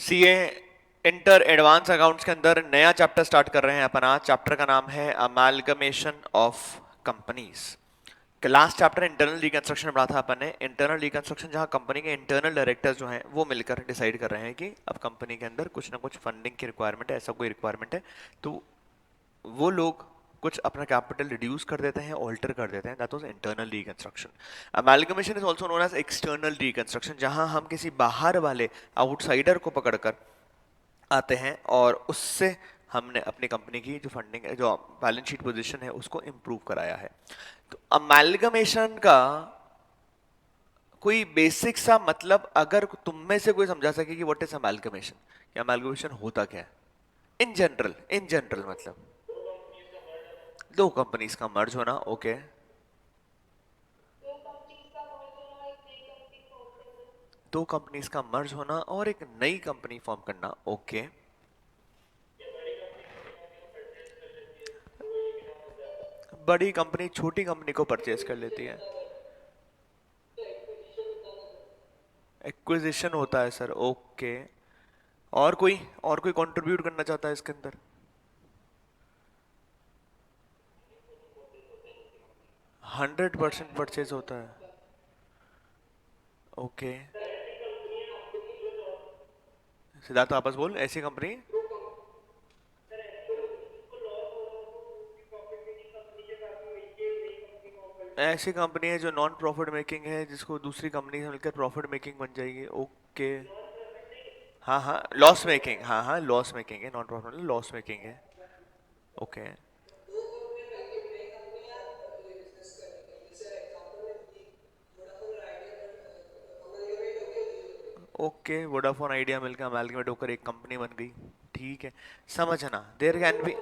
CA inter advance accounts के अंदर नया चैप्टर स्टार्ट कर रहे हैं अपन। आज चैप्टर का नाम है amalgamation of companies. Last chapter internal reconstruction पढ़ा था अपन ने। इंटरनल रिकंस्ट्रक्शन जहां कंपनी के इंटरनल डायरेक्टर्स जो हैं वो मिलकर डिसाइड कर रहे हैं कि अब कंपनी के अंदर कुछ ना कुछ फंडिंग की रिक्वायरमेंट है, ऐसा कोई रिक्वायरमेंट है तो वो लोग कुछ अपना कैपिटल रिड्यूस कर देते हैं, ऑल्टर कर देते हैं। That was internal reconstruction. Amalgamation is also known as external reconstruction, जहां हम किसी बाहर वाले आउटसाइडर को पकड़कर आते हैं और उससे हमने अपनी कंपनी की जो फंडिंग है, जो बैलेंस शीट पोजीशन है, उसको इंप्रूव कराया है। तो अमालगमेशन का कोई बेसिक सा मतलब अगर तुम में से कोई समझा सके कि व्हाट इज अमालगमेशन, या अमालगमेशन होता क्या है इन जनरल मतलब दो कंपनीज का मर्ज होना। ओके, दो कंपनीज का मर्ज होना और एक नई कंपनी फॉर्म करना। ओके, बड़ी कंपनी छोटी कंपनी को परचेज कर लेती है। एक्विजिशन होता है सर। ओके, और कोई कंट्रीब्यूट करना चाहता है इसके अंदर? 100% परचेज होता है। ओके, सिद्धार्थ आपस बोल। ऐसी कंपनी, ऐसी कंपनी है जो नॉन प्रॉफिट मेकिंग है, जिसको दूसरी कंपनी से मिलकर प्रॉफिट मेकिंग बन जाएगी। ओके, हाँ हाँ, लॉस मेकिंग, हाँ हाँ, लॉस मेकिंग है, नॉन प्रॉफिट लॉस मेकिंग है। ओके, ओके, वोडाफोन आइडिया मिलकर अमेलगमेट होकर एक कंपनी बन गई। ठीक है, समझना। देयर कैन बी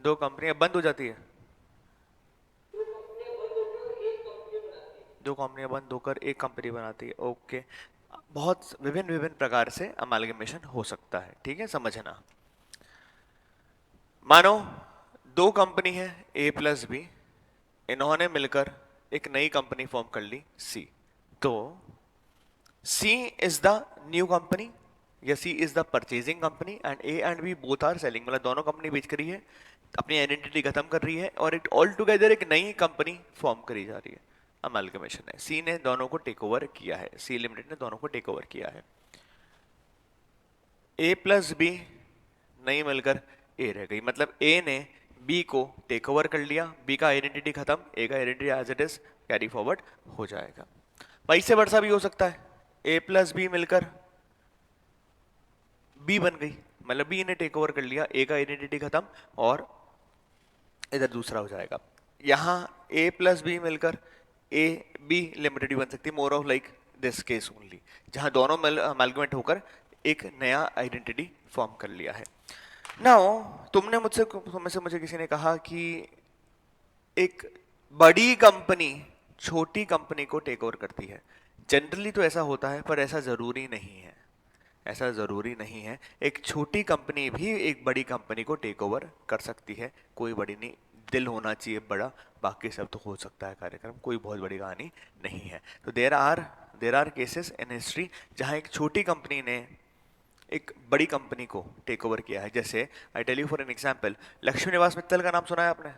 दो कंपनियां बंद हो जाती है, दो कंपनियां बंद होकर एक कंपनी बनाती है। ओके, बहुत विभिन्न विभिन्न प्रकार से अमालगमेशन हो सकता है। ठीक है, समझना। मानो दो कंपनी है ए प्लस बी, इन्होंने मिलकर एक नई कंपनी फॉर्म कर ली सी। तो C is the new company, या C is the purchasing company, and A and B both are selling, मतलब दोनों कंपनी बेच करी है, अपनी आइडेंटिटी खत्म कर रही है और एक ऑल टुगेदर एक नई कंपनी फॉर्म करी जा रही है। अमालगमेशन है। सी ने दोनों को टेक ओवर किया है, सी लिमिटेड ने दोनों को टेक ओवर किया है। ए प्लस बी नहीं मिलकर ए रह गई, मतलब ए ने बी को टेक ओवर कर लिया, बी का आइडेंटिटी खत्म, ए का identity as it is carry forward हो जाएगा। वाइस वर्सा भी हो सकता है, ए प्लस बी मिलकर बी बन गई, मतलब बी ने टेक ओवर कर लिया, ए का आइडेंटिटी खत्म और इधर दूसरा हो जाएगा। यहां ए प्लस बी मिलकर ए बी लिमिटेड भी बन सकती है, more of like this case only, जहां दोनों अमालगमेट होकर एक नया आइडेंटिटी फॉर्म कर लिया है। नाउ तुम में से मुझे किसी ने कहा कि एक बड़ी कंपनी छोटी कंपनी को टेक ओवर करती है। जनरली तो ऐसा होता है, पर ऐसा जरूरी नहीं है। ऐसा जरूरी नहीं है, एक छोटी कंपनी भी एक बड़ी कंपनी को टेक ओवर कर सकती है। कोई बड़ी नहीं, दिल होना चाहिए बड़ा, बाकी सब तो हो सकता है कार्यक्रम, कोई बहुत बड़ी कहानी नहीं है। तो there are cases in history जहां एक छोटी कंपनी ने एक बड़ी कंपनी को टेक ओवर किया है। जैसे I tell you for an example, Lakshmi Niwas Mittal का नाम सुना है आपने?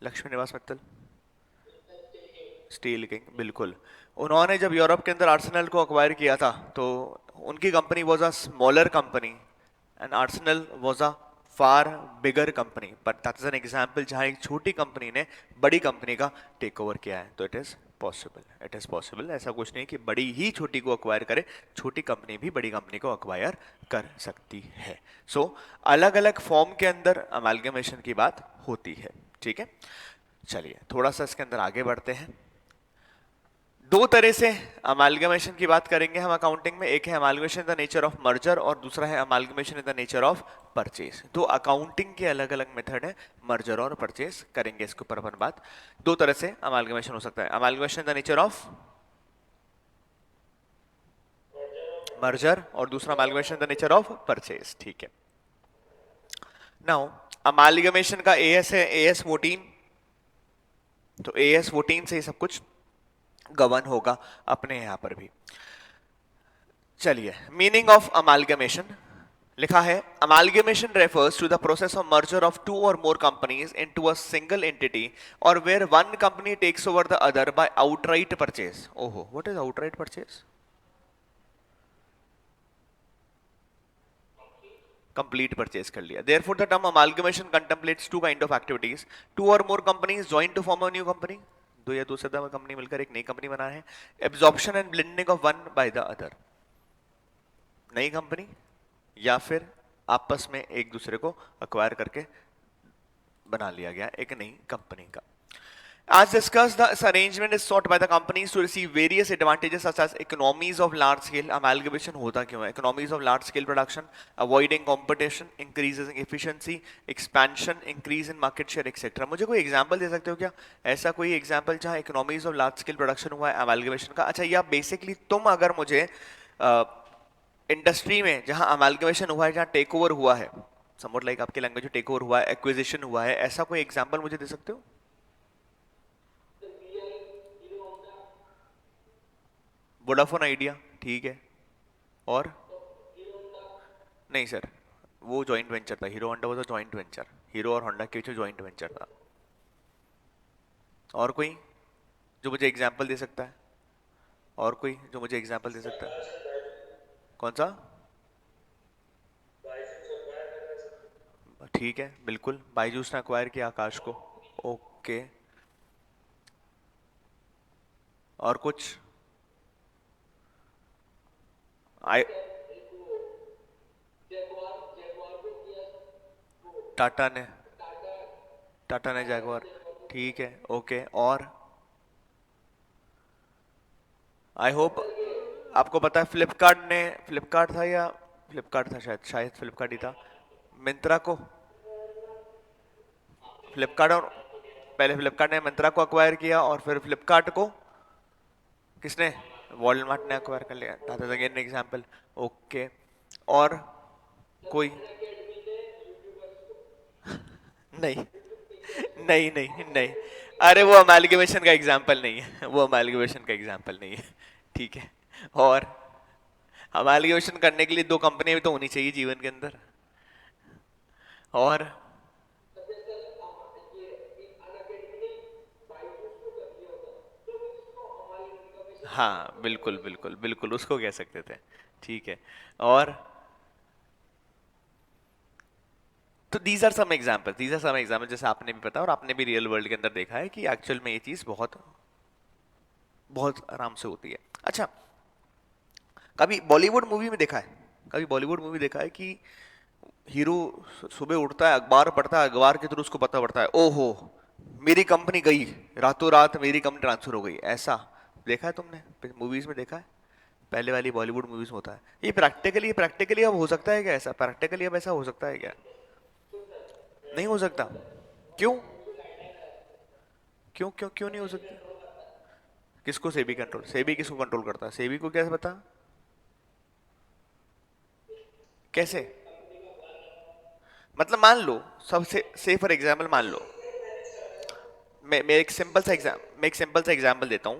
लक्ष्मी निवास मित्तल, स्टील किंग, बिल्कुल। उन्होंने जब यूरोप के अंदर आर्सेनल को अक्वायर किया था, तो उनकी company was a smaller company and Arsenal was a far bigger company, but that is an example जहां एक छोटी कंपनी ने बड़ी कंपनी का टेक ओवर किया है। तो it is possible, it is possible. ऐसा कुछ नहीं कि बड़ी ही छोटी को अक्वायर करे, छोटी कंपनी भी बड़ी कंपनी को अक्वायर कर सकती है। सो अलग अलग फॉर्म के अंदर अमालगमेशन की बात होती है। ठीक है, चलिए थोड़ा सा इसके अंदर आगे बढ़ते हैं। दो तरह से अमालगमेशन की बात करेंगे हम अकाउंटिंग में। एक है amalgamation in the nature of merger और दूसरा है amalgamation in the nature of purchase. तो अकाउंटिंग के अलग अलग मेथड है, मर्जर और परचेज करेंगे इसके ऊपर अपन बात। दो तरह से अमालगमेशन हो सकता है, amalgamation in the nature of merger और दूसरा amalgamation in the nature of purchase. ठीक है, नाउ अमालगमेशन का एएस है एएस 14। तो एएस 14 से ही सब कुछ गवर्न होगा अपने यहां पर भी। चलिए, मीनिंग ऑफ अमालगमेशन लिखा है, amalgamation refers to the process of merger of two or more companies into a single entity or where one company takes over the other by outright purchase. ओहो, what is outright purchase? Complete purchase कर लिया। Therefore the term amalgamation contemplates two kind of activities, two or more companies join to form a new company, दो या दो से ज्यादा company मिलकर एक नई कंपनी बना है। Absorption and blending of one by the other, नई कंपनी या फिर आपस में एक दूसरे को अक्वायर करके बना लिया गया एक नई कंपनी का। As discussed, this arrangement is sought by the companies to receive various advantages such as economies of large scale. Amalgamation होता क्यों है? Economies of large scale production, avoiding competition, increasing efficiency, expansion, increase in market share, etc. मुझे कोई example दे सकते हो क्या? ऐसा कोई एग्जांपल जहां economies of large scale production हुआ है amalgamation का? अच्छा, या बेसिकली तुम अगर मुझे इंडस्ट्री में जहां अमालगमेशन हुआ है, जहां टेक ओवर हुआ है, समवट लाइक आपके लैंग्वेज में टेक ओवर हुआ है, एक्विजिशन हुआ है, ऐसा कोई एग्जांपल मुझे दे सकते हो? वोडाफोन आइडिया, ठीक है। और नहीं सर, वो जॉइंट वेंचर था, हीरो होंडा वो तो जॉइंट वेंचर, हीरो और होंडा के बीच जॉइंट वेंचर था। और कोई जो मुझे एग्जांपल दे सकता है? और कोई जो मुझे एग्जांपल दे सकता है? कौन सा? ठीक है, बिल्कुल, बायजूस ने अक्वायर किया आकाश को। ओके, और कुछ? आई टाटा ने, टाटा ने जैगवार, ठीक है, ओके। और आई होप आपको पता है फ्लिपकार्ट ने, फ्लिपकार्ट था या फ्लिपकार्ट था, शायद शायद फ्लिपकार्ट ही था, मिंत्रा को, फ्लिपकार्ट और पहले फ्लिपकार्ट ने मिंत्रा को अक्वायर किया और फिर फ्लिपकार्ट को किसने? वॉलमार्ट ने अक्वायर कर लिया। That is again example. Okay, और कोई? नहीं नहीं नहीं नहीं, अरे वो अमालगमेशन का एग्जांपल नहीं है, वो अमालगमेशन का एग्जांपल नहीं है, ठीक है। और अमालगमेशन करने के लिए दो कंपनियां भी तो होनी चाहिए जीवन के अंदर। और हाँ, बिल्कुल बिल्कुल बिल्कुल, उसको कह सकते थे, ठीक है। और तो दीज आर सम एग्जाम्पल जैसे आपने भी पता और आपने भी रियल वर्ल्ड के अंदर देखा है कि एक्चुअल में ये चीज बहुत बहुत आराम से होती है। अच्छा, कभी बॉलीवुड मूवी में देखा है, कभी बॉलीवुड मूवी देखा है कि हीरो सुबह उठता है, अखबार पढ़ता है, अखबार के थ्रू उसको पता पड़ता है, ओहो मेरी कंपनी गई, रातों रात मेरी कंपनी ट्रांसफर हो गई, ऐसा देखा है तुमने? मूवीज में देखा है? पहले वाली बॉलीवुड मूवीज में होता है ये प्रैक्टिकली अब हो सकता है क्या? ऐसा प्रैक्टिकली अब ऐसा हो सकता है क्या? नहीं हो सकता। क्यों? क्यों क्यों क्यों नहीं हो सकता? किसको सेबी कंट्रोल, सेबी किसको कंट्रोल करता है? सेबी को कैसे पता? कैसे? मतलब मान लो, सबसे से फॉर एग्जाम्पल मान लो, मैं एक सिंपल सा एग्जाम्पल देता हूं।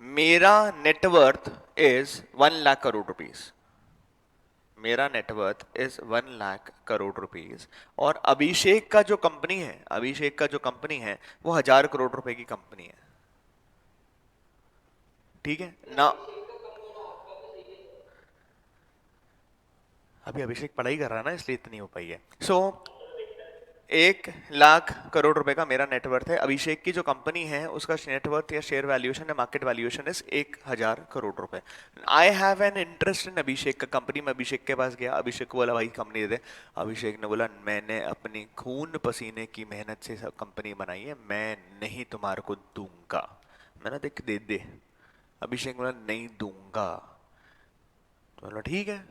मेरा net worth is 1 lakh crore rupees, मेरा net worth is 1 lakh crore rupees, और अभिषेक का जो कंपनी है, अभिषेक का जो कंपनी है वो 1,000 करोड़ रुपए की कंपनी है, ठीक है ना? अभी अभिषेक पढ़ाई कर रहा है ना, इसलिए इतनी हो पाई है। सो 1 लाख करोड़ रुपए का मेरा नेटवर्थ है, अभिषेक की जो कंपनी है उसका नेटवर्थ या शेयर वैल्यूएशन या मार्केट वैल्यूएशन इज 1,000 करोड़ रुपए। I have an interest in Abhishek का कंपनी, मैं अभिषेक के पास गया, अभिषेक को बोला भाई कंपनी दे दे। अभिषेक ने बोला मैंने अपनी खून पसीने की मेहनत से कंपनी बनाई है, मैं नहीं तुम्हारे को दूंगा। मैंने देख दे दे, अभिषेक बोला नहीं दूंगा, तो बोला ठीक है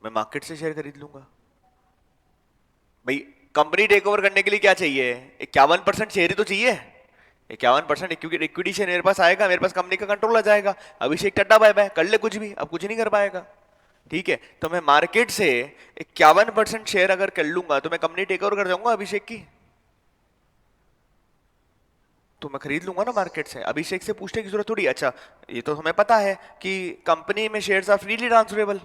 मैं मार्केट से शेयर खरीद लूंगा। भाई कंपनी टेक ओवर करने के लिए क्या चाहिए? 51% शेयर ही तो चाहिए, 51% इक्विटी शेयर मेरे पास आएगा, मेरे पास कंपनी का कंट्रोल आ जाएगा। अभिषेक टट्टा बाय बाय कर ले कुछ भी, अब कुछ नहीं कर पाएगा, ठीक है। तो मैं मार्केट से 51% शेयर अगर कर लूंगा तो मैं कंपनी टेक ओवर कर जाऊंगा अभिषेक की। तो मैं खरीद लूंगा ना मार्केट से, अभिषेक से पूछने की जरूरत थोड़ी। अच्छा, ये तो हमें पता है कि कंपनी में shares are freely transferable,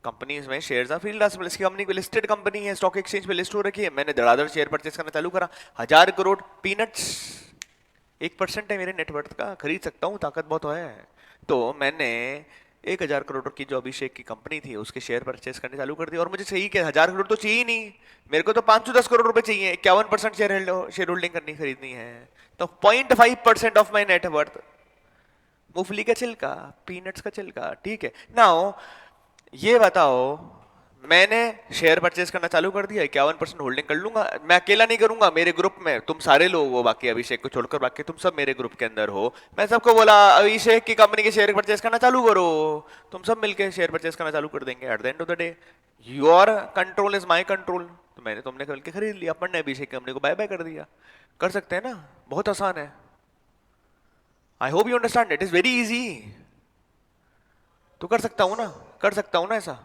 companies में शेयर्स आर फ्रीली ट्रांसफरेबल। इसकी कंपनी को लिस्टेड कंपनी है, स्टॉक एक्सचेंज पे लिस्ट हो रखी है, मैंने धड़ाधड़ शेयर परचेस करना चालू करा। 1,000 करोड़ पीनट्स, 1% है मेरे नेटवर्थ का, खरीद सकता हूँ, ताकत बहुत है। तो मैंने 1,000 करोड़ की जो अभिषेक की कंपनी थी उसके शेयर परचेस करने चालू कर दिए। और मुझे चाहिए क्या, 1,000 करोड़ तो चाहिए ही नहीं, मेरे को तो 510 करोड़ रुपए चाहिए। 51% शेयर होल्डिंग करनी खरीदनी है। तो 0.5% ऑफ माई नेटवर्थ, मूंगफली का छिलका, पीनट्स का छिलका, ठीक है। नाउ ये बताओ, मैंने शेयर परचेज करना चालू कर दिया, 51% होल्डिंग कर लूंगा। मैं अकेला नहीं करूंगा, मेरे ग्रुप में तुम सारे लोग हो, बाकी अभिषेक को छोड़कर बाकी तुम सब मेरे ग्रुप के अंदर हो। मैं सबको बोला अभिषेक की कंपनी के शेयर परचेज करना चालू करो, तुम सब मिलके शेयर परचेज करना चालू कर देंगे। At the end of the day your control is my control. तो मैंने तुमने कल के खरीद लिया, अपन ने अभिषेक की कंपनी को बाय बाय कर दिया। कर सकते हैं ना, बहुत आसान है। I hope you understand, it is very easy. तो कर सकता हूं ना, कर सकता हूं ना ऐसा।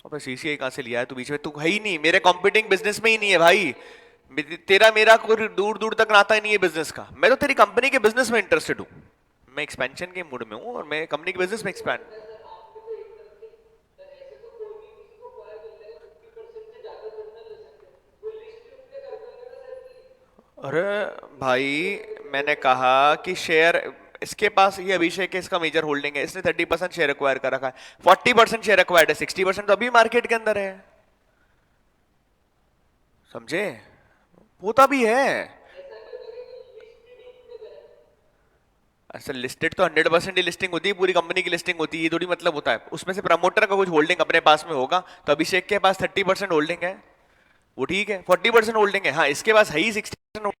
अबे सीसीआई कहाँ से लिया है तू, बीच में तू है ही नहीं, मेरे कॉम्पिटिंग बिजनेस में ही नहीं है भाई। तेरा मेरा कोई दूर दूर तक नाता ही नहीं है बिजनेस का। मैं तो तेरी कंपनी के बिजनेस में इंटरेस्टेड हूँ, मैं एक्सपेंशन के मूड में हूँ, और मैं कंपनी के बिजनेस में एक्सपैंड। अरे भाई, मैंने कहा कि शेयर इसके पास, ये अभिषेक है, इसका मेजर होल्डिंग है, इसने 30% शेयर एक्वायर कर रखा है, 40% शेयर एक्वायर्ड है, 60% तो अभी मार्केट के अंदर है। समझे, होता भी है। असल लिस्टेड तो 100% ही लिस्टिंग होती है, पूरी कंपनी की लिस्टिंग होती है, ये थोड़ी मतलब होता है उसमें से प्रमोटर का कुछ होल्डिंग अपने पास में होगा। तो अभिषेक के पास 30% होल्डिंग है, वो ठीक है, 40% होल्डिंग है, हाँ इसके पास है ही 60%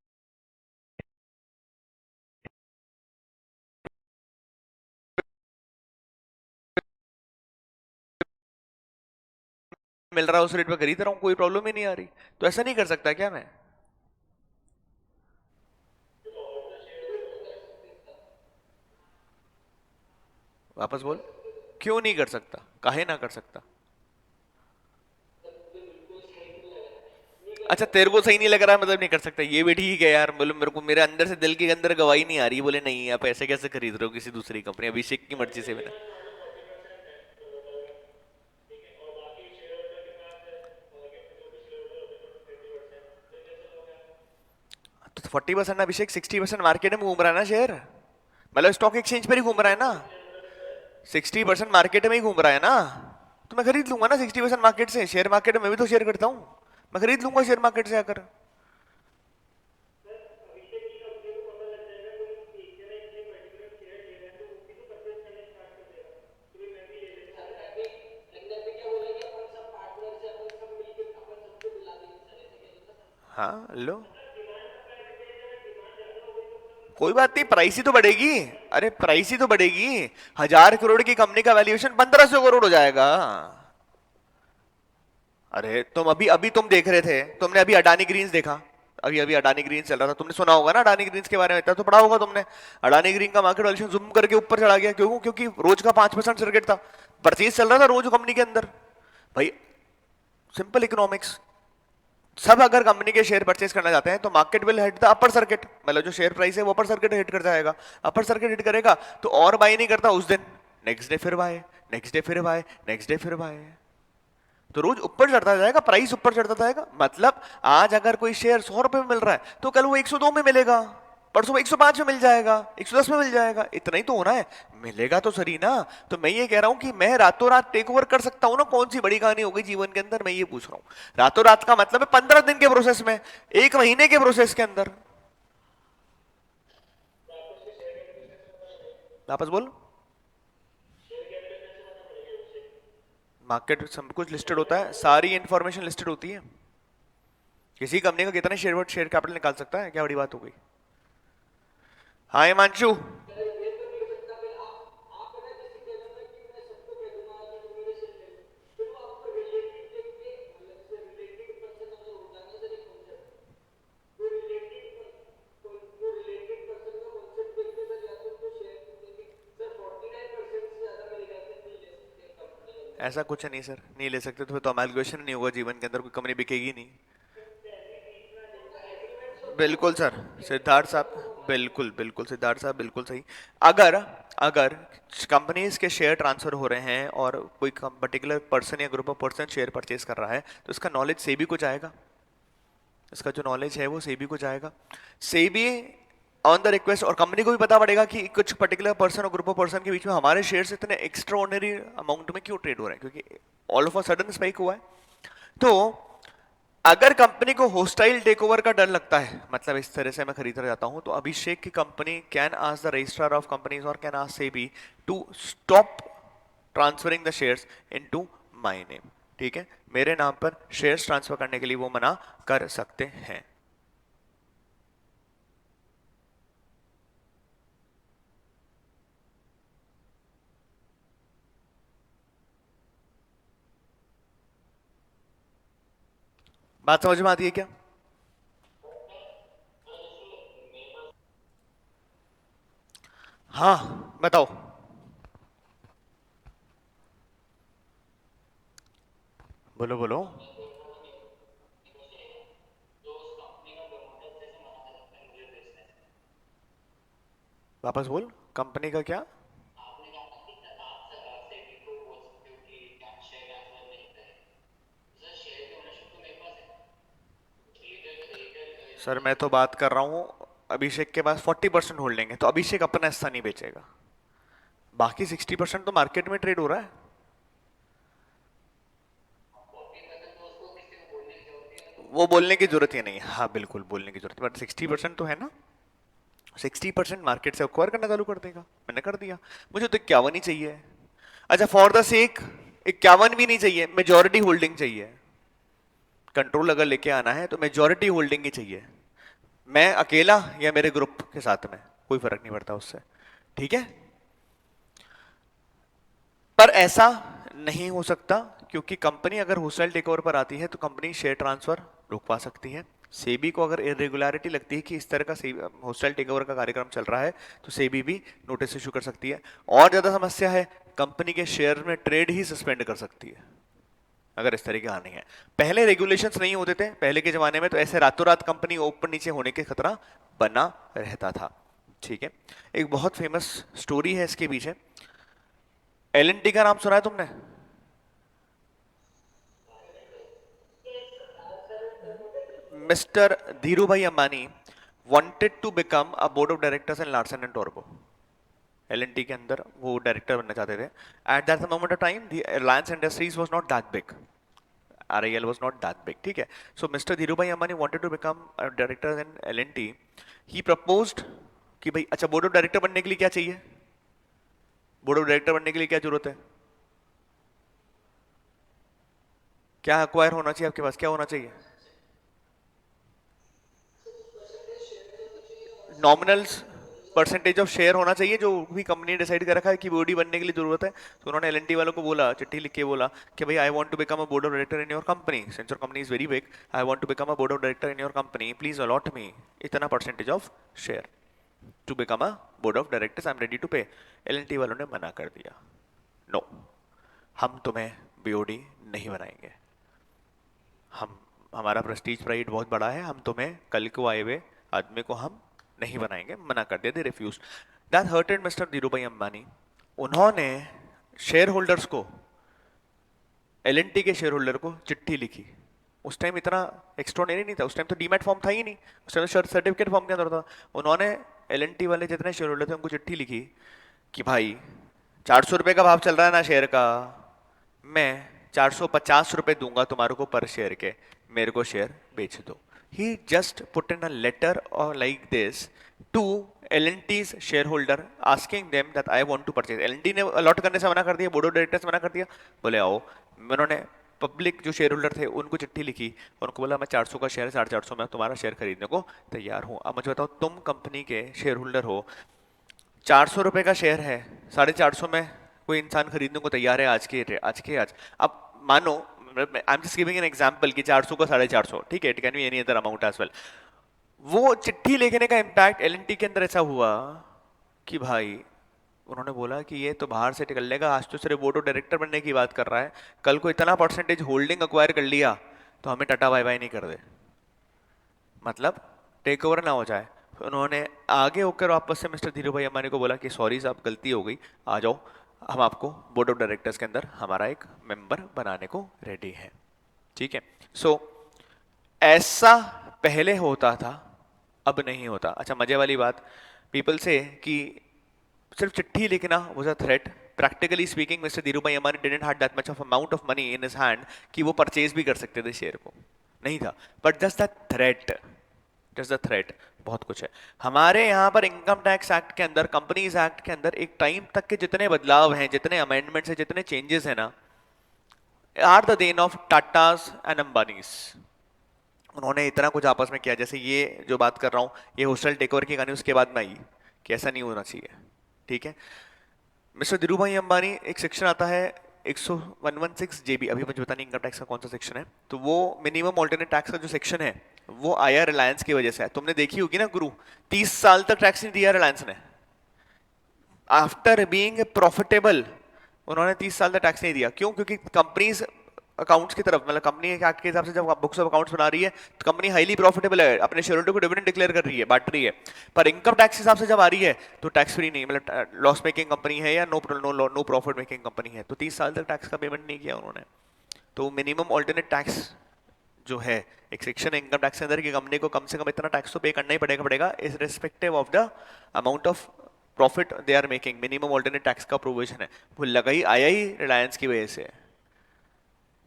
मिल रहा है, उस रेट पे खरीद रहा हूँ, कोई प्रॉब्लम ही नहीं आ रही। तो ऐसा नहीं कर सकता क्या मैं? वापस बोल, क्यों नहीं कर सकता, काहे ना कर सकता? अच्छा, तेरे को सही नहीं लग रहा है मतलब नहीं कर सकता, ये भी ठीक है यार। बोले मेरे को, मेरे अंदर से दिल के अंदर गवाही नहीं आ रही, बोले नहीं आप ऐसे कैसे खरीद रहे हो किसी दूसरी कंपनी, अभिषेक की मर्जी से बिना। तो 40% अभिषेक, 60% मार्केट में घूम रहा है ना शेयर, मतलब स्टॉक एक्सचेंज पर ही घूम रहा है ना। 60% मार्केट में ही घूम रहा है ना, तो मैं खरीद लूंगा ना 60% मार्केट से। शेयर मार्केट में मैं भी तो शेयर करता हूँ, मैं खरीद लूंगा शेयर मार्केट से आकर। हाँ लो, कोई बात नहीं, प्राइस ही तो बढ़ेगी। अरे प्राइस ही तो बढ़ेगी, 1,000 करोड़ की कंपनी का वैल्यूएशन 1,500 करोड़ हो जाएगा। अरे तुम अभी अभी तुम देख रहे थे, तुमने अभी अडानी ग्रीन्स देखा, अभी अभी अडानी ग्रीन्स चल रहा था, तुमने सुना होगा ना अडानी ग्रीन्स के बारे में, इतना तो पढ़ा होगा तुमने। अडानी ग्रीन का मार्केट वैल्यूएशन जूम करके ऊपर चला गया, क्यों? क्योंकि रोज का 5% सर्किट था, परचेज चल रहा था रोज कंपनी के अंदर। भाई सिंपल इकोनॉमिक्स, सब अगर कंपनी के शेयर परचेज करना चाहते हैं तो market will hit the upper circuit, मतलब जो शेयर प्राइस है वो अपर सर्किट हिट कर जाएगा। अपर सर्किट हिट करेगा तो और बाय नहीं करता उस दिन, नेक्स्ट डे फिर बाय, नेक्स्ट डे फिर बाय, नेक्स्ट डे फिर बाय। तो रोज ऊपर चढ़ता जाएगा, प्राइस ऊपर चढ़ता जाएगा। मतलब आज अगर कोई शेयर 100 रुपए में मिल रहा है तो कल वो 102 में मिलेगा, परसों वो 105 में मिल जाएगा, 110 में मिल जाएगा, इतना ही तो होना है। मिलेगा तो सही ना। तो मैं ये कह रहा हूं कि मैं रातों रात टेक ओवर कर सकता हूं ना, कौन सी बड़ी कहानी हो गई जीवन के अंदर, मैं ये पूछ रहा हूं। रातों रात का मतलब है 15 दिन के प्रोसेस में, 1 महीने के प्रोसेस के अंदर। वापस बोल। मार्केट सब कुछ लिस्टेड होता है, सारी इंफॉर्मेशन लिस्टेड होती है। किसी कंपनी का कितना शेयर शेयर कैपिटल निकाल सकता है, क्या बड़ी बात हो गई? हाँ हिमांशु। ऐसा कुछ नहीं सर, नहीं ले सकते तो फिर तो अमैल्गेशन नहीं होगा जीवन के अंदर, कोई कंपनी बिकेगी नहीं। बिल्कुल सर, सिद्धार्थ साहब बिल्कुल बिल्कुल, सिद्धार्थ साहब बिल्कुल सही। अगर अगर कंपनीज के शेयर ट्रांसफर हो रहे हैं और कोई पर्टिकुलर पर्सन या group of person share purchase कर रहा है तो इसका नॉलेज सेबी को जाएगा, इसका जो नॉलेज है वो सेबी को जाएगा। सेबी ऑन द रिक्वेस्ट, और कंपनी को भी पता पड़ेगा कि कुछ पर्टिकुलर पर्सन और ग्रुप ऑफ पर्सन के बीच में हमारे शेयर्स इतने एक्स्ट्रा ऑर्डिनरी अमाउंट में क्यों ट्रेड हो रहे हैं, क्योंकि all of a sudden spike हुआ है। तो अगर कंपनी को होस्टाइल टेकओवर का डर लगता है, मतलब इस तरह से मैं खरीदना जाता हूं, तो अभिषेक की company can ask the registrar of companies और can ask SEBI to stop transferring the shares into my name. ठीक है, मेरे नाम पर शेयर्स ट्रांसफर करने के लिए वो मना कर सकते हैं। बात समझ में आती है क्या? हाँ बताओ। बोलो बोलो। वापस बोल, कंपनी का क्या? सर मैं तो बात कर रहा हूँ, अभिषेक के पास 40% होल्डिंग है तो अभिषेक अपना हिस्सा नहीं बेचेगा, बाकी 60% तो मार्केट में ट्रेड हो रहा है। वो बोलने की जरूरत ही नहीं है, हाँ बिल्कुल बोलने की जरूरत है, बट 60% तो है ना, 60% मार्केट से एक्वायर करना चालू कर देगा। मैंने कर दिया, मुझे तो 51 ही चाहिए। अच्छा फॉर द सेक 51 भी नहीं चाहिए, मेजोरिटी होल्डिंग चाहिए। कंट्रोल अगर लेके आना है तो मेजोरिटी होल्डिंग ही चाहिए, मैं अकेला या मेरे ग्रुप के साथ में कोई फर्क नहीं पड़ता उससे। ठीक है, पर ऐसा नहीं हो सकता, क्योंकि कंपनी अगर होस्टाइल टेकओवर पर आती है तो कंपनी शेयर ट्रांसफर रुकवा सकती है। सेबी को अगर इरेगुलरिटी लगती है कि इस तरह का होस्टाइल टेकओवर का कार्यक्रम चल रहा है तो सेबी भी नोटिस इशू कर सकती है। और ज्यादा समस्या है, कंपनी के शेयर में ट्रेड ही सस्पेंड कर सकती है अगर इस तरह की हानि है। पहले रेगुलेशंस नहीं होते थे, पहले के जमाने में तो ऐसे रातों रात कंपनी ऊपर नीचे होने के खतरा बना रहता था। ठीक है, एक बहुत फेमस स्टोरी है इसके पीछे। एल एन टी का नाम सुना है तुमने? मिस्टर धीरू भाई Ambani wanted to become a board of directors in Larsen and Torbro। L के अंदर वो डायरेक्टर बनना चाहते थे। At that moment of time the Reliance industries was not that big, RIL was not that big। ठीक है, so Mr. Dhirubhai Ambani wanted to become a director in L&T। He proposed कि भाई अच्छा बोर्ड ऑफ डायरेक्टर बनने के लिए क्या चाहिए, बोर्ड ऑफ डायरेक्टर बनने के लिए क्या जरूरत है, क्या अक्वायर होना चाहिए आपके पास, क्या होना चाहिए? नॉमिनल परसेंटेज ऑफ शेयर होना चाहिए, जो भी कंपनी ने डिसाइड कर रखा है कि बॉडी बनने के लिए जरूरत है। तो उन्होंने एल वालों को बोला, चिट्ठी लिख के बोला कि भाई I want to become a board of director in your company, since your company is very big, I want to become a board of director in your company, please allot me इतना percentage of share to become a board of directors, I am ready to pay. L वालों ने मना कर दिया, no हम तुम्हें BOD नहीं बनाएंगे, हम हमारा प्रेस्टीज प्राइड बहुत बड़ा है, हम तुम्हें कल को आए हुए आदमी को हम नहीं बनाएंगे, मना कर दिया, they refuse. That hurted mister Dhirubhai Ambani. उन्होंने शेयर होल्डर्स को, एल के शेयर होल्डर को चिट्ठी लिखी। उस टाइम इतना एक्स्ट्रॉर्डिनरी नहीं था, उस टाइम तो डीमैट फॉर्म था ही नहीं, उस टाइम तो सर्टिफिकेट फॉर्म के अंदर था। उन्होंने एल वाले जितने शेयर होल्डर थे उनको चिट्ठी लिखी कि भाई 400 रुपये का भाव चल रहा है ना शेयर का, मैं 450 रुपये दूंगा तुम्हारे को पर शेयर के, मेरे को शेयर बेच दो। He just put in a letter और like this to L&T's shareholder asking them that I want to purchase. L&T ने अलॉट करने से मना कर दिया, बोर्ड ऑफ डायरेक्टर्स मना कर दिया, बोले आओ। उन्होंने पब्लिक जो शेयर होल्डर थे उनको चिट्ठी लिखी, उनको बोला मैं 400 का शेयर 450 में तुम्हारा शेयर खरीदने को तैयार हूँ। अब मुझे बताओ, तुम कंपनी के शेयर होल्डर हो, 400 रुपये का शेयर है, 450 में कोई इंसान खरीदने को तैयार है आज। अब मानो I am just giving an example कि 400 का 450, ठीक है, it can be any other amount as well. वो चिट्ठी लिखने का इम्पैक्ट L&T के अंदर ऐसा हुआ कि भाई उन्होंने बोला कि ये तो बाहर से निकल लेगा, आज तो सिर्फ बोर्ड ऑफ डायरेक्टर बनने की बात कर रहा है, कल को इतना परसेंटेज होल्डिंग अक्वायर कर लिया तो हमें टाटा बाय बाय नहीं कर दे, मतलब टेक ओवर ना हो जाए। उन्होंने आगे होकर वापस से मिस्टर धीरू भाई अंबानी को बोला कि सॉरी साहब गलती हो गई, आ जाओ, हम आपको बोर्ड ऑफ डायरेक्टर्स के अंदर हमारा एक मेंबर बनाने को रेडी है। ठीक है, सो ऐसा पहले होता था, अब नहीं होता। अच्छा, मजे वाली बात, पीपल से कि सिर्फ चिट्ठी लिखना was a threat. Practically speaking mister Dhirubhai Ambani didn't had that much of amount of money in his hand कि वो परचेज भी कर सकते थे शेयर को, नहीं था, but just that threat, just the threat. बहुत कुछ है हमारे यहाँ पर इनकम टैक्स एक्ट के अंदर, कंपनीज एक्ट के अंदर एक टाइम तक के जितने बदलाव हैं, जितने अमेंडमेंट्स हैं, जितने चेंजेस हैं ना, are the then of Tatas and Ambanis. उन्होंने इतना कुछ आपस में किया, जैसे ये जो बात कर रहा हूँ ये होस्टल टेकओवर की कहानी उसके बाद में आई कि ऐसा नहीं होना चाहिए। ठीक है, मिस्टर धीरूभाई अंबानी, एक सेक्शन आता है 116 जेबी, अभी मुझे पता नहीं इनकम टैक्स का कौन सा सेक्शन है, तो वो मिनिमम ऑल्टरनेट टैक्स का जो सेक्शन है वो आया रिलायंस की वजह से है। तुमने देखी होगी ना गुरु, 30 साल तक टैक्स नहीं दिया रिलायंस ने, आफ्टर बीइंग प्रॉफिटेबल उन्होंने 30 साल तक टैक्स नहीं दिया। क्यों? क्योंकि कंपनीज अकाउंट्स की तरफ, मतलब कंपनी के एक्ट के हिसाब से जब बुक्स ऑफ अकाउंट्स बना रही है तो कंपनी हाईली प्रॉफिटेबल है, अपने शेयर होल्डर को डिविडेंड डिक्लेयर कर रही है, बांट रही है, पर इनकम टैक्स हिसाब से जब आ रही है तो टैक्स फ्री नहीं, मतलब लॉस मेकिंग कंपनी है या नो प्रॉफिट मेकिंग कंपनी है, तो 30 साल तक टैक्स का पेमेंट नहीं किया उन्होंने। तो मिनिमम ऑल्टरनेट टैक्स जो है, एक सेक्शन है इनकम टैक्स के अंदर कि कंपनी को कम से कम इतना टैक्स तो पे करना ही पड़ेगा is respective of the amount of profit they are making. Minimum alternate tax का प्रोविजन है, वो लगा ही आया ही रिलायंस की वजह से।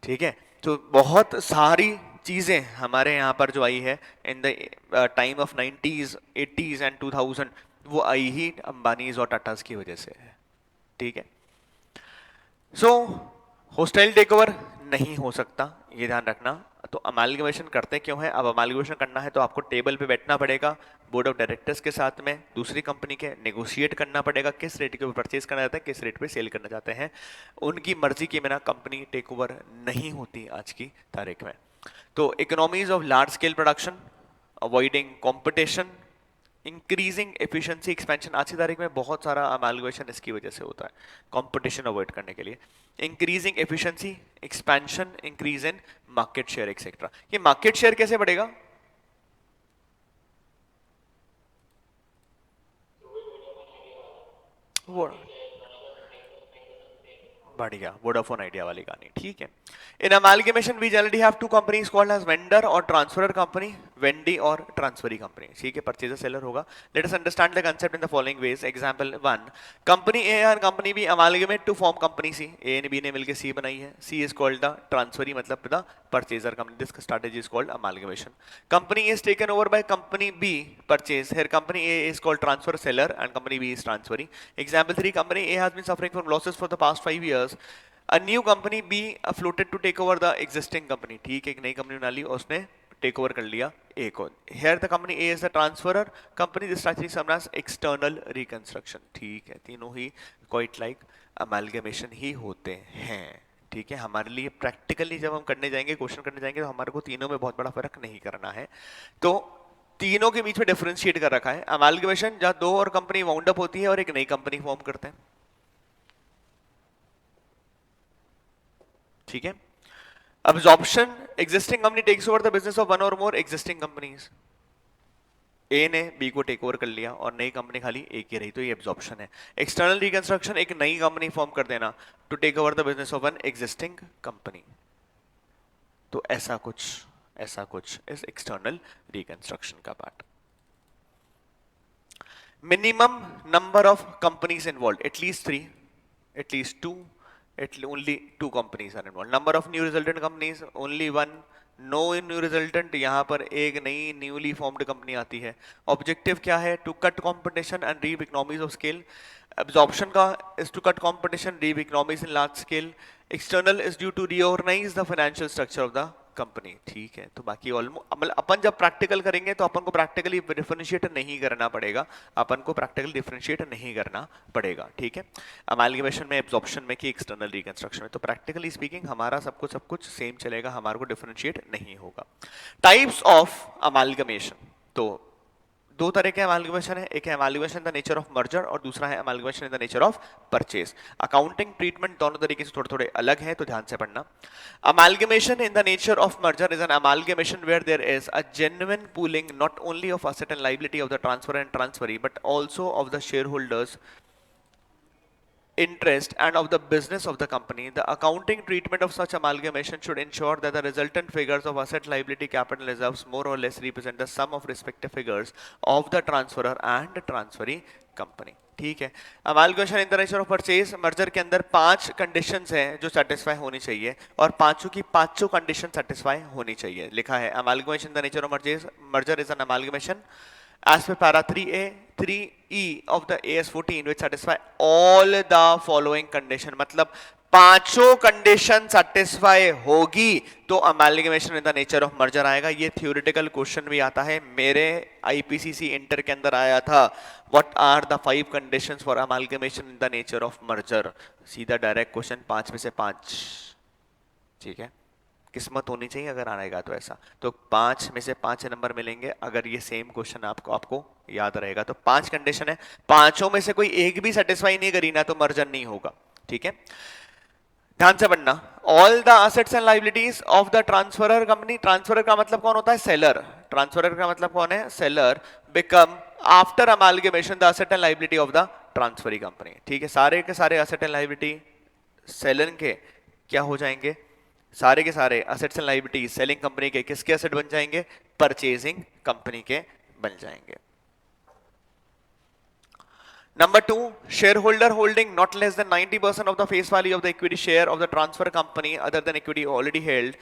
ठीक है, तो बहुत सारी चीजें हमारे यहाँ पर जो आई है in the time of 90s 80s and 2000, वो आई ही अंबानीज और टाटास की वजह से है। ठीक है, सो होस्टाइल टेकओवर नहीं हो सकता, ये ध्यान रखना। तो अमालगमेशन करते क्यों है? अब अमालगमेशन करना है तो आपको टेबल पे बैठना पड़ेगा बोर्ड ऑफ डायरेक्टर्स के साथ में, दूसरी कंपनी के नेगोशिएट करना पड़ेगा किस रेट के परचेज करना चाहते हैं, किस रेट पे सेल करना चाहते हैं। उनकी मर्जी के बिना कंपनी टेक ओवर नहीं होती आज की तारीख में। तो economies of large scale production, avoiding competition, increasing efficiency expansion, आज की तारीख में बहुत सारा अमालगमेशन इसकी वजह से होता है, कंपटीशन अवॉइड करने के लिए। Increasing efficiency expansion, increase in market share etcetera. ये मार्केट शेयर कैसे बढ़ेगा? वो बढ़िया, वोडाफोन आइडिया वाली कहानी। ठीक है, in amalgamation we generally have two companies called as vendor or transferor company, vendee or transferee company. ठीक है, परचेजर सेलर होगा। Let us understand the concept in the following ways. Example 1, company A and company B amalgamate to form company C. A and B ने मिलकर C बनाई है। C is called the transferee, मतलब the purchaser company. This strategy is called amalgamation. Company A is taken over by company B purchase. Here company A is called transfer seller and company B is transferring. Example 3, company A has been suffering from losses for the past 5 years. A new company B floated to take over the existing company. ठीक है, एक नई company बना ली और उसने take over कर लिया A को। Here the company A is the transferer company. This strategy is known as external reconstruction. ठीक है, तीनों ही quite like amalgamation ही होते हैं। ठीक है, हमारे लिए प्रैक्टिकली जब हम करने जाएंगे, क्वेश्चन करने जाएंगे, तो हमारे को तीनों में बहुत बड़ा फर्क नहीं करना है। तो तीनों के बीच में डिफरेंशिएट कर रखा है। अमालगमेशन जहां दो और कंपनी वाउंड अप होती है और एक नई कंपनी फॉर्म करते हैं। ठीक है, absorption, existing company takes over the business of one और मोर एग्जिस्टिंग कंपनीज। ए ने बी को टेक ओवर कर लिया और नई कंपनी खाली एक ही रही, तो ये एब्जॉर्प्शन है। एक्सटर्नल रिकंस्ट्रक्शन, एक नई कंपनी फॉर्म कर देना to take over the business of one existing company. तो ऐसा कुछ इस एक्सटर्नल रिकंस्ट्रक्शन का part. Minimum number of companies involve, at least 3, at least 2, only 2 companies are involved. Number of new resultant companies, only 1. No new resultant, यहाँ पर एक नई newly formed company आती है। ऑब्जेक्टिव क्या है? To cut competition and reap economies of scale. Absorption का is to cut competition, reap economies in large scale. External is due to reorganise the financial structure of the company. ठीक है, तो बाकी almost मतलब अपन जब practical करेंगे तो अपन को प्रैक्टिकली डिफरेंशिएट नहीं करना पड़ेगा, अपन को प्रैक्टिकल डिफरेंशिएट नहीं करना पड़ेगा। ठीक है, अमालगमेशन में, एब्जॉर्प्शन में, कि एक्सटर्नल रिकंस्ट्रक्शन में, तो प्रैक्टिकली स्पीकिंग हमारा सब कुछ सेम चलेगा, हमारे को डिफरेंशिएट नहीं होगा। टाइप्स ऑफ अमालगमेशन, तो दो तरह के अमालगमेशन है, एक है amalgamation in the nature of merger और दूसरा है amalgamation in the nature of purchase. Accounting treatment दोनों तरीके से थोड़े थोड़े अलग हैं, तो ध्यान से पढ़ना। Amalgamation in the nature of merger is an amalgamation where there is a genuine pooling not only of asset and liability of the transfer and transferee but also of the share holders interest and of the business of the company. The accounting treatment of such amalgamation should ensure that the resultant figures of asset, liability, capital reserves more or less represent the sum of respective figures of the transferor and transferee company. ठीक है। Amalgamation in the nature of purchase, merger के अंदर 5 conditions हैं जो satisfy होनी चाहिए और पांचों की पांचों कंडीशन सेटिस्फाई होनी चाहिए। लिखा है amalgamation in the nature of merger is an amalgamation as per para 3A, 3E of the AS14 which satisfy all the following condition, मतलब पांचों कंडीशन सेटिस्फाई होगी तो amalgamation in the nature of merger आएगा। ये theoretical question भी आता है, मेरे आईपीसीसी इंटर के अंदर आया था, what are the 5 conditions for amalgamation in the nature of merger. सीधा डायरेक्ट क्वेश्चन, 5 में से 5। ठीक है, किस्मत होनी चाहिए अगर आएगा तो ऐसा, तो 5 में से 5 नंबर मिलेंगे अगर ये सेम क्वेश्चन आपको याद रहेगा। तो 5 कंडीशन है, पांचों में से कोई एक भी सेटिस्फाई नहीं करी ना तो मर्जर नहीं होगा। ठीक है, ध्यान से पढ़ना। All the assets and liabilities of the transferor company, transferor का मतलब कौन होता है? सेलर। ट्रांसफरर का मतलब कौन है? Seller. Become after amalgamation the asset and liability of the transferee company. ठीक है, सारे के सारे असेट एंड लायबिलिटी सेलर के क्या हो जाएंगे? सारे के सारे assets and liability selling company के किसके असेट बन जाएंगे? परचेजिंग कंपनी के बन जाएंगे। Number 2, shareholder holding not less than 90% of the face value of the equity share of the transfer company other than equity already held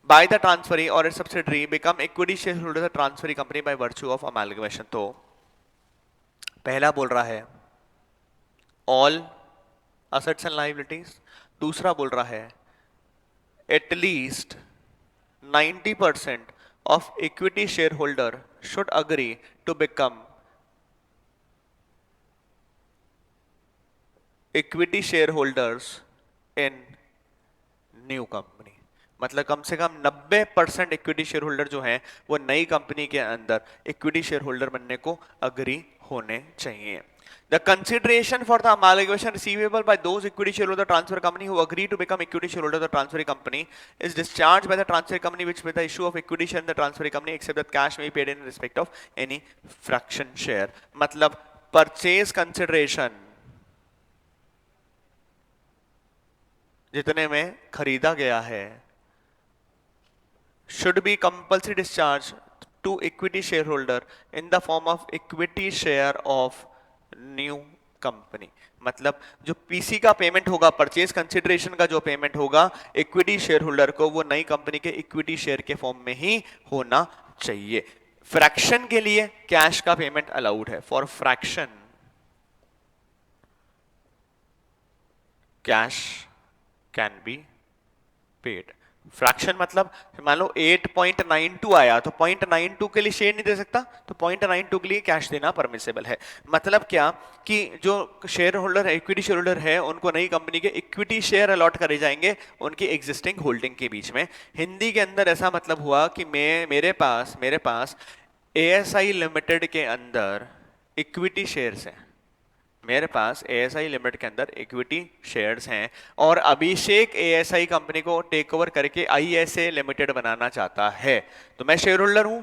by the transferee or its subsidiary become equity shareholder of the transferee company by virtue of amalgamation। तो पहला बोल रहा है all assets and liabilities, दूसरा बोल रहा है at least 90% of equity shareholder should agree to become equity share holders in new company. मतलब कम से कम 90% इक्विटी शेयर होल्डर जो हैं वो नई कंपनी के अंदर इक्विटी शेयर होल्डर बनने को अग्री होने चाहिए। The consideration for the amalgamation receivable by those equity shareholder transfer company who agree to become equity shareholder of the transferring company is discharged by the transferring company which with the issue of equity share in the transferring company except that cash may be paid in respect of any fraction share। मतलब purchase consideration जितने में खरीदा गया है should be compulsory discharge to equity shareholder in the form of equity share of new company। मतलब जो PC का payment होगा, परचेज कंसिडरेशन का जो पेमेंट होगा इक्विटी शेयर होल्डर को, वो नई कंपनी के इक्विटी शेयर के फॉर्म में ही होना चाहिए। फ्रैक्शन के लिए कैश का पेमेंट अलाउड है। For fraction cash can be paid. Fraction मतलब मान लो 8.92 आया तो 0.92 के लिए शेयर नहीं दे सकता, तो 0.92 के लिए कैश देना परमिसेबल है। मतलब क्या कि जो शेयर होल्डर है, इक्विटी शेयर होल्डर है, उनको नई कंपनी के इक्विटी शेयर अलॉट करे जाएंगे उनकी एग्जिस्टिंग होल्डिंग के बीच में। हिंदी के अंदर ऐसा मतलब हुआ कि मेरे पास एएसआई लिमिटेड के अंदर इक्विटी शेयर्स हैं, मेरे पास एएसआई लिमिटेड के अंदर इक्विटी शेयर्स हैं और अभिषेक एएसआई कंपनी को टेक ओवर करके आईएसए लिमिटेड बनाना चाहता है, तो मैं शेयर होल्डर हूं,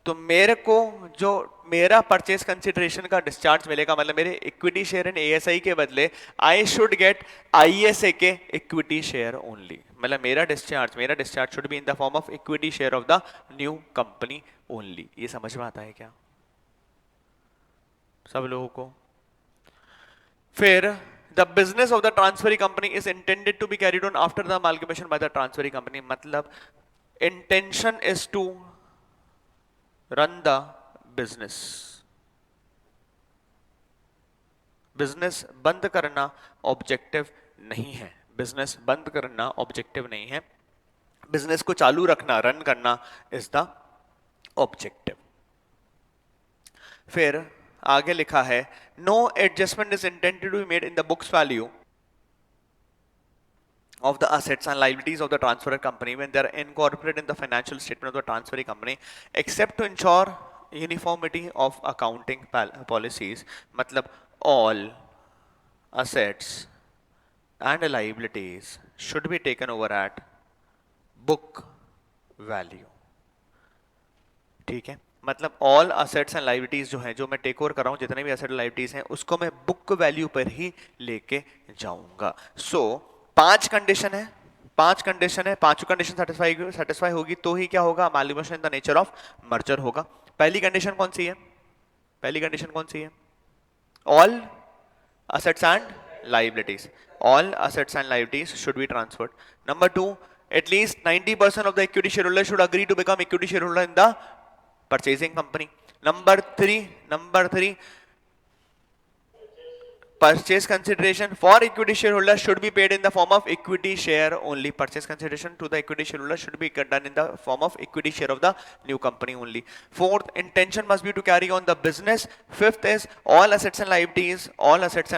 तो मेरे को जो मेरा परचेज कंसिडरेशन का डिस्चार्ज मिलेगा, मतलब मेरे इक्विटी शेयर इन एएसआई के बदले आई शुड गेट आईएसए के इक्विटी शेयर ओनली। मतलब मेरा discharge should be in the form of equity share of the new company only. ये समझ में आता है क्या सब लोगों को? फिर the business of the transferee company is intended to be carried on after the amalgamation by the transferee company. मतलब intention is to run the business. Business बंद करना ऑब्जेक्टिव नहीं है, बिजनेस बंद करना ऑब्जेक्टिव नहीं है, बिजनेस को चालू रखना, रन करना इज द ऑब्जेक्टिव। फिर आगे लिखा है no adjustment is intended to be made in the books value of the assets and liabilities of the transferor company when they are incorporated in the financial statement of the transferring company except to ensure uniformity of accounting policies, मतलब all assets and liabilities should be taken over at book value। ठीक है, मतलब all assets and liabilities जो है, जो मैं take over कर रहा हूं, जितने भी असेट लाइबिलिटीज हैं, उसको मैं बुक वैल्यू पर ही लेके जाऊंगा। सो 5 कंडीशन है, पांचों कंडीशन सेटिस्फाई होगी तो ही क्या होगा, amalgamation in the nature of merger होगा। पहली कंडीशन कौन सी है? पहली कंडीशन कौन सी है? All assets and liabilities, all assets and liabilities should be transferred. Number 2, at least 90% of the equity shareholder should agree to become equity shareholder in the purchasing company. Number 3, purchase consideration for equity shareholder should be paid in the form of equity share only. Purchase consideration to the equity shareholder should be done in the form of equity share of the new company only. Fourth, intention must be to carry on the business. Fifth is all assets and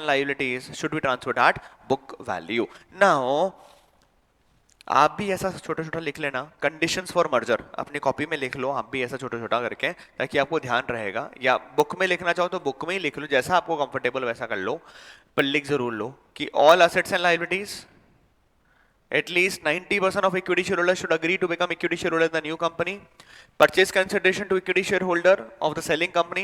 liabilities should be transferred at book value. Now आप भी ऐसा छोटा छोटा लिख लेना, conditions for merger अपनी copy में लिख लो, आप भी ऐसा छोटा छोटा करके, ताकि आपको ध्यान रहेगा। या बुक में लिखना चाहो तो बुक में ही लिख लो, जैसा आपको कंफर्टेबल वैसा कर लो, पर लिख जरूर लो कि all assets and liabilities, at least 90% of equity shareholders should agree to become equity shareholder in the new company. Purchase consideration to equity shareholder of the selling company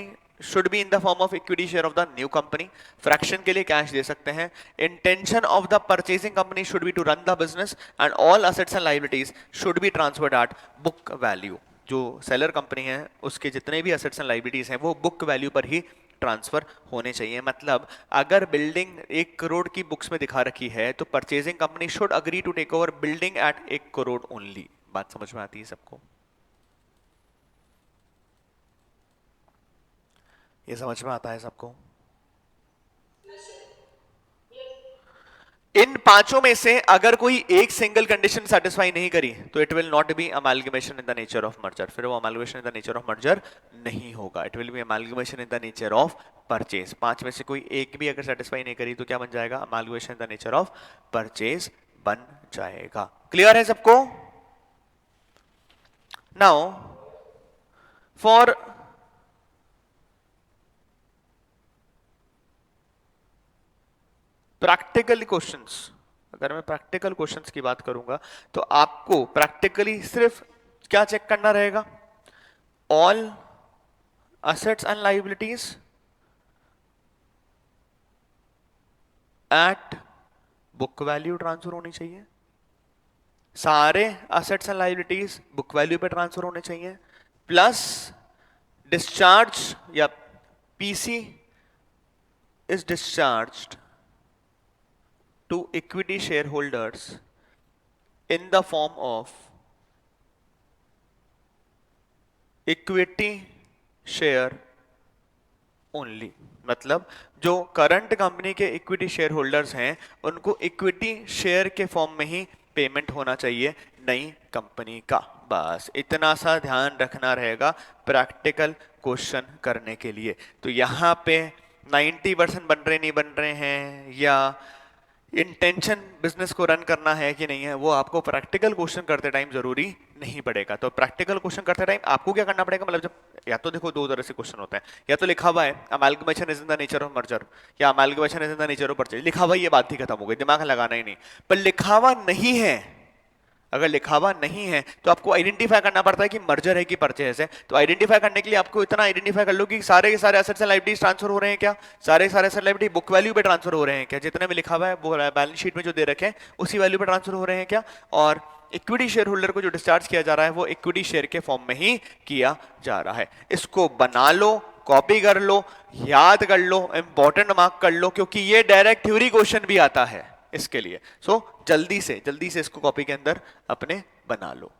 should be in the form of equity share of the new company. Fraction के लिए cash दे सकते हैं. Intention of the purchasing company should be to run the business, and all assets and liabilities should be transferred at book value. जो seller company है उसके जितने भी assets and liabilities हैं वो बुक वैल्यू पर ही ट्रांसफर होने चाहिए। मतलब अगर बिल्डिंग 1 करोड़ की बुक्स में दिखा रखी है तो purchasing company should agree to take over building at 1 crore only. बात समझ में आती है सबको? ये समझ में आता है सबको? इन पांचों में से अगर कोई एक सिंगल कंडीशन सेटिस्फाई नहीं करी तो it will not be amalgamation in the nature of merger, फिर वो amalgamation in the nature of merger नहीं होगा। It will be amalgamation in the nature of purchase. 5 में से कोई एक भी अगर सेटिस्फाई नहीं करी तो क्या बन जाएगा? Amalgamation in the nature of purchase बन जाएगा। क्लियर है सबको? नाउ फॉर प्रैक्टिकल क्वेश्चंस, अगर मैं प्रैक्टिकल क्वेश्चंस की बात करूंगा तो आपको प्रैक्टिकली सिर्फ क्या चेक करना रहेगा? All assets and liabilities at book value transfer होनी चाहिए। सारे assets and liabilities book value पे ट्रांसफर होने चाहिए, प्लस डिस्चार्ज या PC is discharged to equity shareholders in the form of equity share only। मतलब जो करंट कंपनी के इक्विटी शेयर होल्डर्स हैं उनको इक्विटी शेयर के फॉर्म में ही पेमेंट होना चाहिए नई कंपनी का। बस इतना सा ध्यान रखना रहेगा प्रैक्टिकल क्वेश्चन करने के लिए। तो यहाँ पे 90% बन रहे नहीं बन रहे हैं, या इंटेंशन बिजनेस को रन करना है कि नहीं है, वो आपको प्रैक्टिकल क्वेश्चन करते टाइम जरूरी नहीं पड़ेगा। तो प्रैक्टिकल क्वेश्चन करते टाइम आपको क्या करना पड़ेगा? मतलब जब या तो देखो दो तरह से क्वेश्चन होते हैं, या तो लिखा हुआ है amalgamation is in the nature of merger या amalgamation is in the nature of purchase, लिखा हुआ ये बात ही खत्म हो गई, दिमाग लगाना ही नहीं। पर लिखा हुआ नहीं है, अगर लिखा हुआ नहीं है तो आपको आइडेंटिफाई करना पड़ता है कि मर्जर है कि परचेज है। तो आइडेंटिफाई करने के लिए आपको इतना आइडेंटिफाई कर लो कि सारे के सारे एसेट्स एंड लायबिलिटीज ट्रांसफर हो रहे हैं क्या, सारे सारे एसेट लायबिलिटी बुक वैल्यू पे ट्रांसफर हो रहे हैं क्या, जितने में लिखा हुआ है वो बैलेंस शीट में जो दे रखे हैं उसी वैल्यू पे ट्रांसफर हो रहे हैं क्या, और इक्विटी शेयर होल्डर को जो डिस्चार्ज किया जा रहा है वो इक्विटी शेयर के फॉर्म में ही किया जा रहा है। इसको बना लो, कॉपी कर लो, याद कर लो, इंपॉर्टेंट मार्क कर लो, क्योंकि ये डायरेक्ट थ्योरी क्वेश्चन भी आता है इसके लिए। सो जल्दी से इसको कॉपी के अंदर अपने बना लो।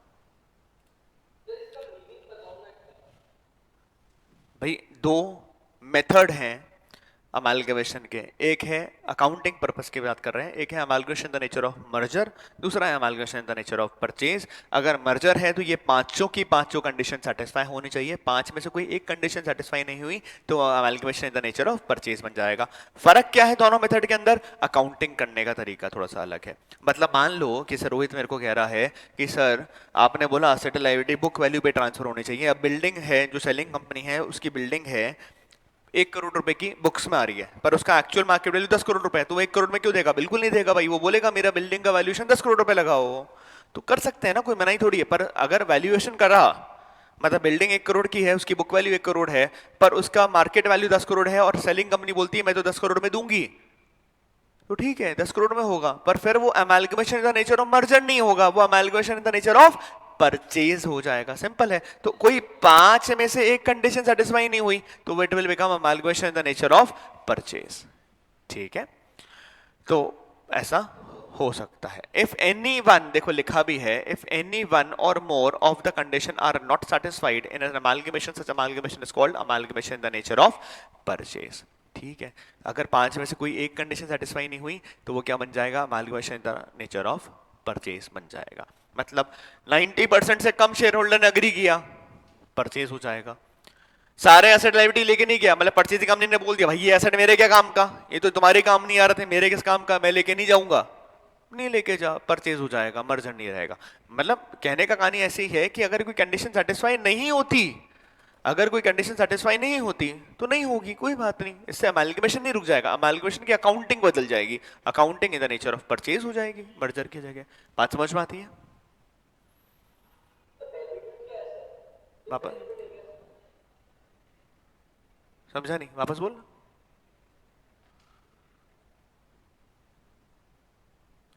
भाई दो मेथड हैं अमालगमेशन के, एक है अकाउंटिंग पर्पस की बात कर रहे हैं, एक है amalgamation the nature of merger, दूसरा है amalgamation the nature of purchase. अगर मर्जर है तो ये पांचों की पांचों कंडीशन सेटिस्फाई होनी चाहिए, पांच में से कोई एक कंडीशन सेटिस्फाई नहीं हुई तो amalgamation the nature of purchase बन जाएगा। फर्क क्या है दोनों मेथड के अंदर? अकाउंटिंग करने का तरीका थोड़ा सा अलग है। मतलब मान लो कि सर रोहित मेरे को कह रहा है कि सर आपने बोला असेट लायबिलिटी बुक वैल्यू पे ट्रांसफर होनी चाहिए। अब बिल्डिंग है, जो सेलिंग कंपनी है उसकी बिल्डिंग है 1 करोड़ रुपए की बुक्स में आ रही है, पर उसका एक्चुअल मार्केट वैल्यू 10 करोड़ रुपए है, तो वो 1 करोड़ में क्यों देगा? बिल्कुल नहीं देगा भाई, वो बोलेगा मेरा बिल्डिंग का वैल्यूएशन 10 करोड़ रुपए लगाओ। तो कर सकते हैं ना, कोई मनाही थोड़ी है। पर अगर वैल्यूएशन करा, मतलब बिल्डिंग 1 करोड़ की है, उसकी बुक वैल्यू 1 करोड़ है, पर उसका मार्केट वैल्यू 10 करोड़ है और सेलिंग कंपनी बोलती है मैं तो 10 करोड़ में दूंगी, तो ठीक है 10 करोड़ में होगा, पर फिर वो amalgamation in the nature of merger नहीं होगा, वो amalgamation in the nature of purchase हो जाएगा। सिंपल है। तो कोई पांच में से एक कंडीशन सेटिस्फाई नहीं हुई तो it will become amalgamation in the nature of purchase. ठीक है, तो ऐसा हो सकता है। इफ एनी वन, देखो लिखा भी है, इफ एनी वन और more of the condition are not satisfied in an amalgamation, such amalgamation is called amalgamation in the nature of purchase. ठीक है, अगर पांच में से कोई एक कंडीशन सेटिस्फाई नहीं हुई तो वो क्या बन जाएगा? Amalgamation in the nature of purchase बन जाएगा। मतलब 90% से कम शेयर होल्डर ने अग्री किया, परचेज हो जाएगा। सारे एसेट लायबिलिटी लेके नहीं गया, मतलब परचेजिंग कंपनी ने बोल दिया भाई ये एसेट मेरे क्या काम का, ये तो तुम्हारे काम नहीं आ रहे थे, मेरे किस काम का, मैं लेके नहीं जाऊंगा, नहीं लेके जा, परचेज हो जाएगा, मर्जर नहीं रहेगा। मतलब कहने का कहानी ऐसी है कि अगर कोई कंडीशन सेटिस्फाई नहीं होती, अगर कोई कंडीशन सेटिस्फाई नहीं होती तो नहीं होगी, कोई बात नहीं, इससे अमालगमेशन नहीं रुक जाएगा, अमालगमेशन की अकाउंटिंग बदल जाएगी, accounting in the nature of purchase हो जाएगी मर्जर की जगह। बात समझ में आती है? वापस समझा नहीं, वापस बोल।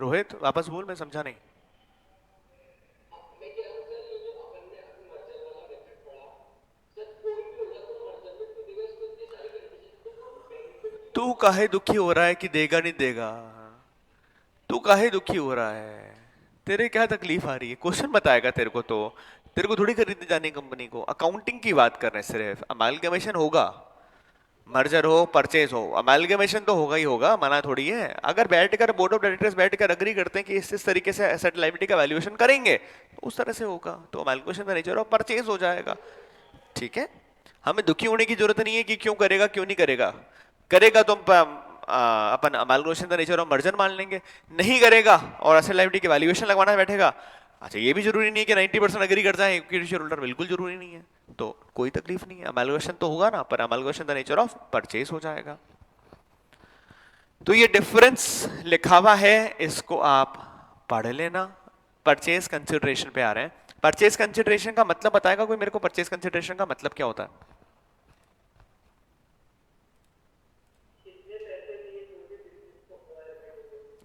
रोहित वापस बोल, मैं समझा नहीं। तू काहे दुखी हो रहा है कि देगा नहीं देगा? तू काहे दुखी हो रहा है? तेरे क्या तकलीफ आ रही है? क्वेश्चन बताएगा तेरे को तो, तेरे को थोड़ी खरीदने जानी कंपनी को। अकाउंटिंग की बात कर रहे हैं सिर्फ, अमालगमेशन होगा, मर्जर हो परचेज हो, अमालगमेशन तो होगा ही होगा, मना थोड़ी है। अगर बैठकर बोर्ड ऑफ डायरेक्टर्स बैठकर अग्री करते हैं कि इस तरीके से एसेट लायबिलिटी का वैल्यूएशन करेंगे तो उस तरह से होगा, तो अमालगमेशन का नेचर ऑफ परचेज हो जाएगा। ठीक है, हमें दुखी होने की जरूरत नहीं है कि क्यों करेगा क्यों नहीं करेगा। करेगा तो अपन amalgamation the nature of merger मान लेंगे, नहीं करेगा और एसेट लायबिलिटी की वैल्यूएशन लगवाना बैठेगा। अच्छा, ये भी जरूरी नहीं है कि 90% अग्री कर जाए इक्विटी शेयर होल्डर, बिल्कुल जरूरी नहीं है, तो कोई तकलीफ नहीं है, अमालगमेशन तो होगा ना, पर amalgamation the nature of purchase हो जाएगा। तो ये डिफरेंस लिखा हुआ है, इसको आप पढ़ लेना। परचेज कंसिडरेशन पे आ रहे हैं। परचेज कंसिडरेशन का मतलब बताएगा कोई मेरे को? परचेज कंसिडरेशन का मतलब क्या होता है?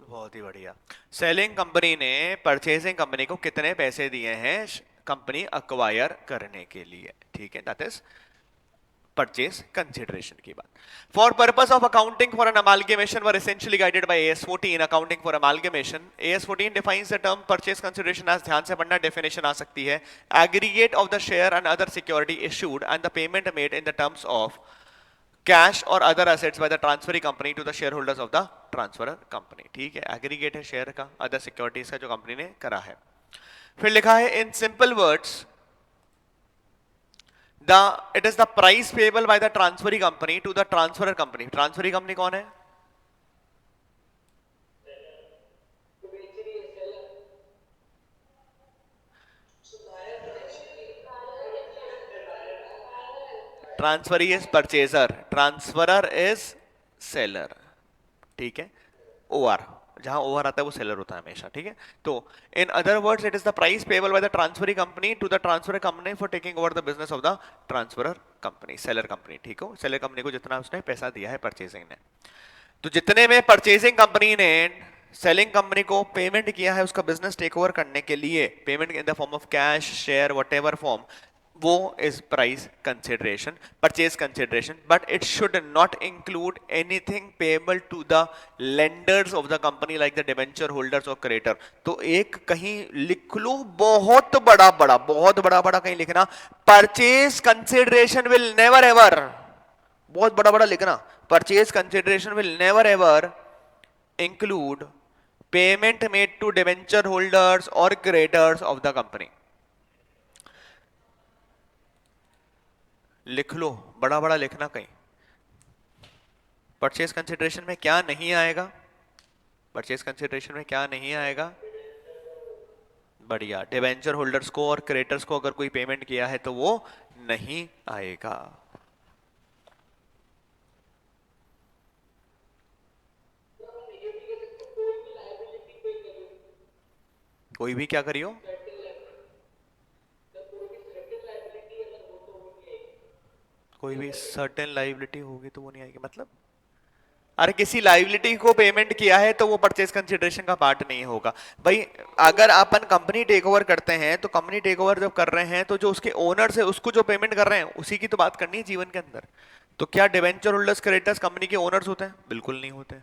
बहुत ही बढ़िया। सेलिंग कंपनी ने परचेजिंग कंपनी को कितने पैसे दिए हैं कंपनी अक्वायर करने के लिए? ठीक है, दैट इज परचेज कंसिडरेशन की बात। For purpose of accounting for an amalgamation were essentially guided by AS 14 accounting for amalgamation. AS 14 defines the term purchase consideration as, ध्यान से पढ़ना, डेफिनेशन आ सकती है, aggregate of the share and other security issued and the payment made in the terms of cash or other assets by the transferring company to the share holders of the transferor company. ठीक है, aggregate है share का, other securities का जो company ने करा है। फिर लिखा है in simple words it is the price payable by the transferring company to the transferor company। transferring company कौन है? transferee is purchaser, transferor is seller। ठीक है, OR जहां OR आता है वो सेलर होता है हमेशा। ठीक है, तो in other words it is the price payable by the transferring company to the transfer company for taking over the business of the transferor company, seller company. ठीक हो, सेलर कंपनी को जितना उसने पैसा दिया है परचेजिंग ने, तो जितने में परचेजिंग कंपनी ने सेलिंग कंपनी को पेमेंट किया है उसका बिजनेस टेक ओवर करने के लिए, payment in the form of cash, share, whatever form, वो is price consideration, purchase consideration. But it should not include anything payable to the lenders of the company like the debenture holders or creditor. तो एक कहीं लिख लो, बहुत बड़ा कहीं लिखना, purchase consideration will never ever, बहुत बड़ा बड़ा लिखना, purchase consideration will never ever include payment made to debenture holders और क्रेडिटर्स ऑफ द कंपनी। लिख लो, बड़ा बड़ा लिखना कहीं। परचेज कंसिडरेशन में क्या नहीं आएगा? परचेज कंसिडरेशन में क्या नहीं आएगा? बढ़िया, डिवेंचर होल्डर्स को और क्रेडिटर्स को अगर कोई पेमेंट किया है तो वो नहीं आएगा। कोई भी क्या करियो? कोई भी सर्टेन लाइबिलिटी होगी तो वो नहीं आएगी मतलब? अरे किसी लाइबिलिटी को पेमेंट किया है तो वो परचेज कंसिडरेशन का पार्ट नहीं होगा भाई। अगर अपन कंपनी टेक ओवर करते हैं तो कंपनी टेक ओवर जब कर रहे हैं तो जो उसके ओनर्स है उसको जो पेमेंट कर रहे हैं उसी की तो बात करनी है जीवन के अंदर। तो क्या डिवेंचर होल्डर्स क्रेडिटर्स कंपनी के ओनर्स होते हैं? बिल्कुल नहीं होते।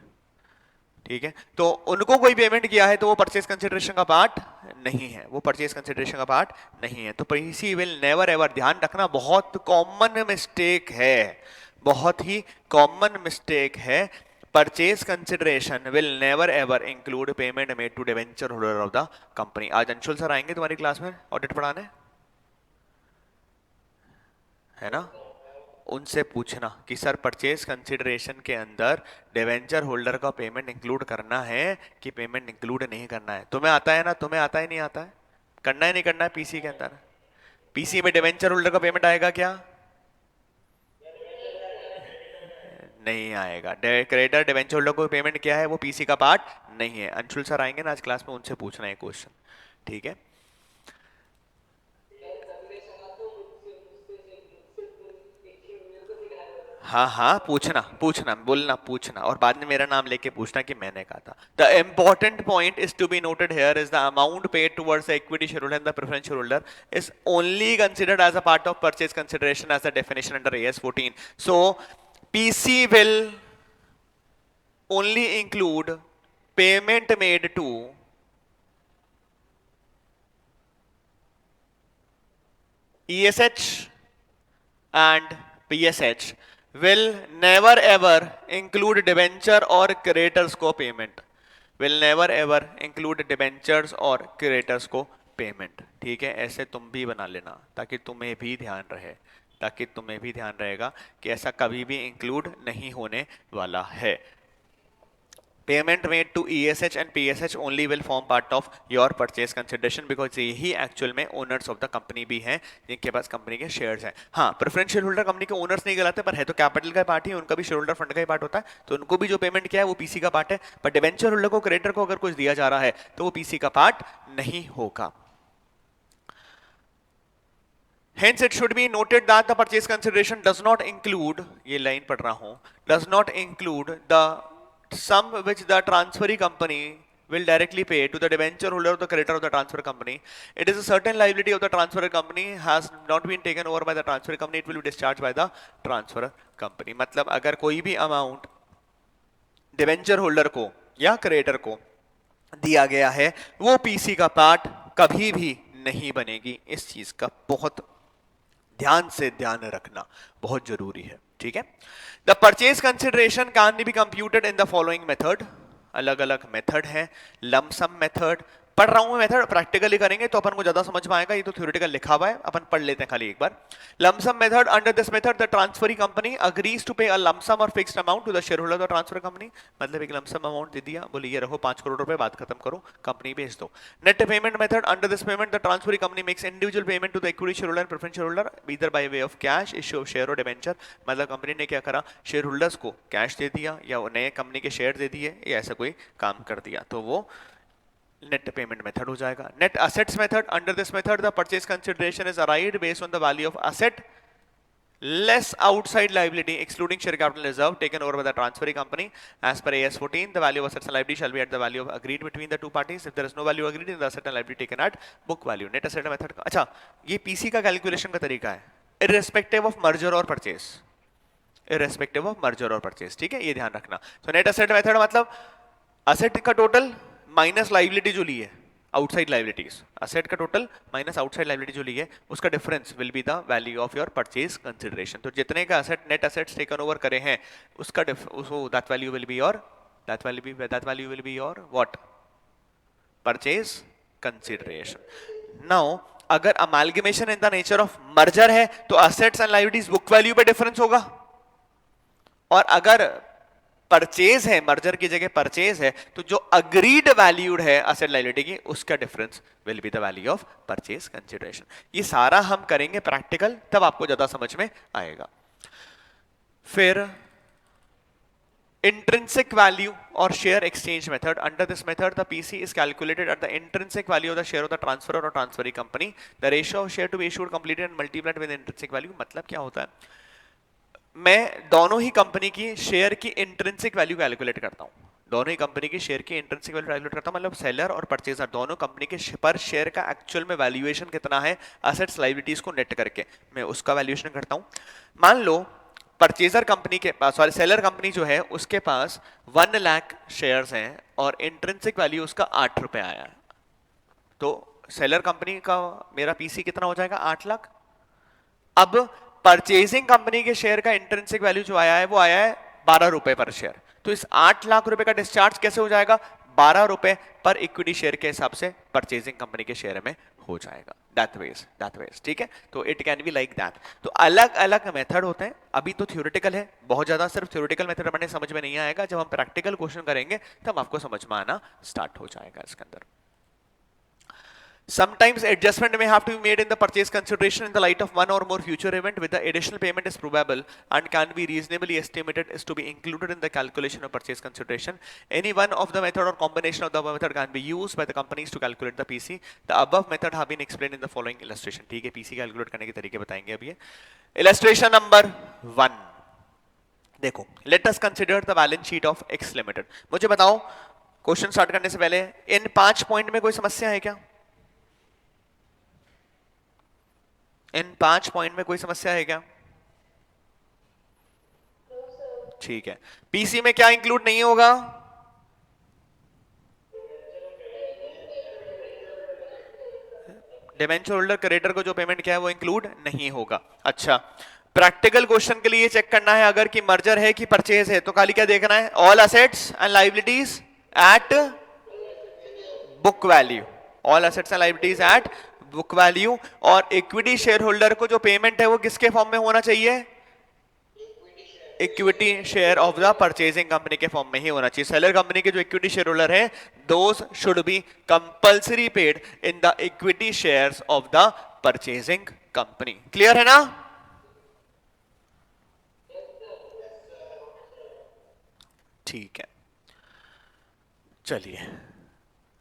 ठीक है, तो उनको कोई पेमेंट किया है तो वो परचेज कंसिडरेशन का पार्ट नहीं है, वो परचेज कंसिडरेशन का पार्ट नहीं है। तो पीसी विल नेवर एवर, ध्यान रखना, बहुत कॉमन मिस्टेक है, बहुत ही कॉमन मिस्टेक है। Purchase consideration will never ever include payment made to debenture holder of the company. आज अंशुल सर आएंगे तुम्हारी क्लास में ऑडिट पढ़ाने, है ना? उनसे पूछना कि सर परचेज कंसिडरेशन के अंदर डिवेंचर होल्डर का पेमेंट इंक्लूड करना है कि पेमेंट इंक्लूड नहीं करना है। तुम्हें आता है ना? तुम्हें आता है नहीं आता है? करना है नहीं करना है? पीसी के अंदर, पीसी में डिवेंचर होल्डर का पेमेंट आएगा क्या? नहीं आएगा। क्रेडिटर डिवेंचर होल्डर को पेमेंट किया है वो पीसी का पार्ट नहीं है। अंशुल सर आएंगे ना आज क्लास में, उनसे पूछना है क्वेश्चन। ठीक है, हाँ हाँ, पूछना पूछना, बोलना पूछना, और बाद में मेरा नाम लेके पूछना कि मैंने कहा था। The important point is to be noted here is the amount paid towards the equity shareholder and the preference shareholder is only considered as a part of purchase consideration as the definition under AS 14। So PC will only include payment made to ESH and PSH will never ever include debenture or creditors को payment, will never ever include debentures और creditors को payment। ठीक है, ऐसे तुम भी बना लेना ताकि तुम्हें भी ध्यान रहे, ताकि तुम्हें भी ध्यान रहेगा कि ऐसा कभी भी इंक्लूड नहीं होने वाला है। Payment made to ESH and PSH only will form part of your purchase consideration because ये ही एक्चुअल में ओनर्स ऑफ द कंपनी भी हैं जिनके पास कंपनी के शेयर्स हैं। हाँ, प्रेफरेंस शेयर होल्डर कंपनी के ओनर्स नहीं कहलाते पर है तो कैपिटल का पार्ट ही, उनका भी शेयर होल्डर फंड का ही पार्ट होता है, तो उनको भी जो पेमेंट किया है वो पीसी का पार्ट है। पर डिवेंचर होल्डर को, क्रेडिटर को अगर कुछ दिया जा रहा है तो वो पीसी का पार्ट नहीं होगा। Hence it should be noted that the purchase consideration does not include, ये लाइन पढ़ रहा हूं, does not include the sum which the transferee company will directly pay to the debenture holder of the creditor of the transfer company. It is a certain liability of the transfer company has not been taken over by the transfer company. It will be discharged by the transfer company. मतलब अगर कोई भी amount debenture holder को या creditor को दिया गया है वो पीसी का पार्ट कभी भी नहीं बनेगी। इस चीज का बहुत ध्यान से ध्यान रखना बहुत जरूरी है। ठीक है, the purchase consideration can be computed in the following method. अलग अलग मेथड है, लमसम मेथड, पढ़ रहा हूं मैं मेथड, प्रैक्टिकली करेंगे तो अपन को ज्यादा समझ में आएगा, ये तो थ्योरेटिकल लिखा हुआ है, अपन पढ़ लेते हैं खाली एक बार। Lump sum method, under this method the transferee company agrees to pay a lump sum और fixed amount to the share holder of the transfer company. मतलब एक लमसम अमाउंट दे दिया, बोले ये रहो 5 करोड़ रुपए, बात खत्म करो, कंपनी भेज दो। Net payment method, under this payment the transferee company makes individual payment to the equity share holder and preference share holder either by way of cash, issue of share और डिबेंचर। मतलब company ने क्या करा, share holders को cash दे दिया या नए कंपनी के शेयर दे दिए या ऐसा कोई काम कर दिया, तो वो नेट पेमेंट मेथड हो जाएगा। Net assets method, under this method the purchase consideration is arrived based on the value of asset less outside liability excluding share capital reserve taken over by the transferee company as per AS 14 the value of assets and liability shall be at the value of agreed between the two parties if there is no value agreed in the asset and liability taken at book value। net asset method का अच्छा, ये PC का calculation का तरीका है irrespective of merger और purchase, irrespective of merger और purchase। ठीक है, ये ध्यान रखना। तो नेट असेट मेथड मतलब असेट का टोटल माइनस लाइबिलिटी जो ली है, आउटसाइड लाइबिलिटीज, असेट का टोटल माइनस आउटसाइड लाइबिलिटी जो ली है उसका difference will be the value of your purchase consideration. तो जितने का asset net assets taken over करे हैं उसका that value will be your what, purchase consideration. Now अगर amalgamation in the nature of merger है तो assets and liabilities book value पे डिफरेंस होगा, और अगर परचेज है, मर्जर की जगह परचेज है, तो जो अग्रीड वैल्यूड है असेट लायबिलिटी की उसका difference will be the value of purchase consideration. ये सारा हम करेंगे प्रैक्टिकल, तब आपको ज्यादा समझ में आएगा। फिर intrinsic value or share exchange method. Under this method the PC is calculated at the intrinsic value of the share of the transferor or transferee company. The ratio of share to be issued completed and multiplied with intrinsic value. मतलब क्या होता है, मैं दोनों ही company की share की intrinsic value calculate करता हूं, दोनों ही कंपनी की शेयर की इंट्रिंसिक वैल्यू कैलकुलेट करता हूं, मतलब सेलर और परचेजर दोनों कंपनी के पर शेयर का एक्चुअल में वैल्यूएशन कितना है असेट्स लायबिलिटीज को नेट करके मैं उसका वैल्यूएशन करता हूं। मान लो परचेजर कंपनी के पास, सॉरी सेलर कंपनी जो है उसके पास 1 लाख शेयर्स हैं और इंट्रिंसिक वैल्यू उसका 8 रुपए आया है, तो सेलर कंपनी का मेरा पीसी कितना हो जाएगा 8 लाख। अब परचेजिंग कंपनी के शेयर का इंट्रिंसिक वैल्यू जो आया है वो आया है 12 रुपए पर शेयर, तो इस 8 लाख रुपए का डिस्चार्ज कैसे हो जाएगा, 12 रुपए पर इक्विटी शेयर के हिसाब से परचेजिंग कंपनी के शेयर में हो जाएगा। दैट वेज, ठीक है, तो it can be like that. तो अलग अलग मेथड होते हैं, अभी तो थ्योरेटिकल है, बहुत ज्यादा सिर्फ थ्योरेटिकल मेथड अपने समझ में नहीं आएगा, जब हम प्रैक्टिकल क्वेश्चन करेंगे तब आपको समझ में आना स्टार्ट हो जाएगा इसके अंदर। Sometimes adjustment may have to be made in the purchase consideration in the light of one or more future event with the additional payment is probable and can be reasonably estimated is to be included in the calculation of purchase consideration. Any one of the method or combination of the above method can be used by the companies to calculate the PC. The above method have been explained in the following illustration. ठीक है, PC calculate करने के तरीके बताएंगे अभी। Illustration number 1 देखो, let us consider the balance sheet of X Limited। मुझे बताओ क्वेश्चन स्टार्ट करने से पहले इन 5 पॉइंट में कोई समस्या है क्या, इन 5 पॉइंट में कोई समस्या है क्या? ठीक है, पीसी में क्या इंक्लूड नहीं होगा, डिबेंचर होल्डर क्रेडिटर को जो पेमेंट किया है वो इंक्लूड नहीं होगा। अच्छा, प्रैक्टिकल क्वेश्चन के लिए चेक करना है अगर कि मर्जर है कि परचेज है, तो खाली क्या देखना है, all assets and liabilities at book value, all assets and liabilities at book value, और इक्विटी शेयर होल्डर को जो पेमेंट है वो किसके फॉर्म में होना चाहिए, equity share of the purchasing company के फॉर्म में ही होना चाहिए। सेलर कंपनी के जो इक्विटी शेयर होल्डर है those should be compulsory paid in the equity shares of the purchasing company. Clear है ना? ठीक है, चलिए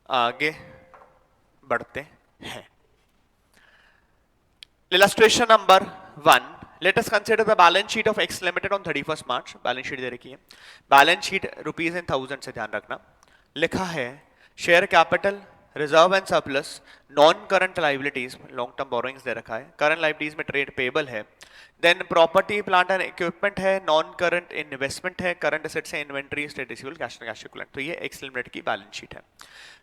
आगे बढ़ते हैं। Illustration number 1, let us consider the balance sheet of X Limited on 31st March। Balance sheet दे रखी है, balance sheet rupees in thousand से ध्यान रखना, लिखा है share capital, reserve and surplus, non current liabilities, long term borrowings दे रखा है, करंट लाइबिलिटीज में ट्रेड पेबल है, then property plant and equipment है, नॉन करंट इन्वेस्टमेंट है, करंट एसेट्स है, inventory, state receivable, cash cash equivalent. तो ये एक्स लिमिटेड की बैलेंस शीट है।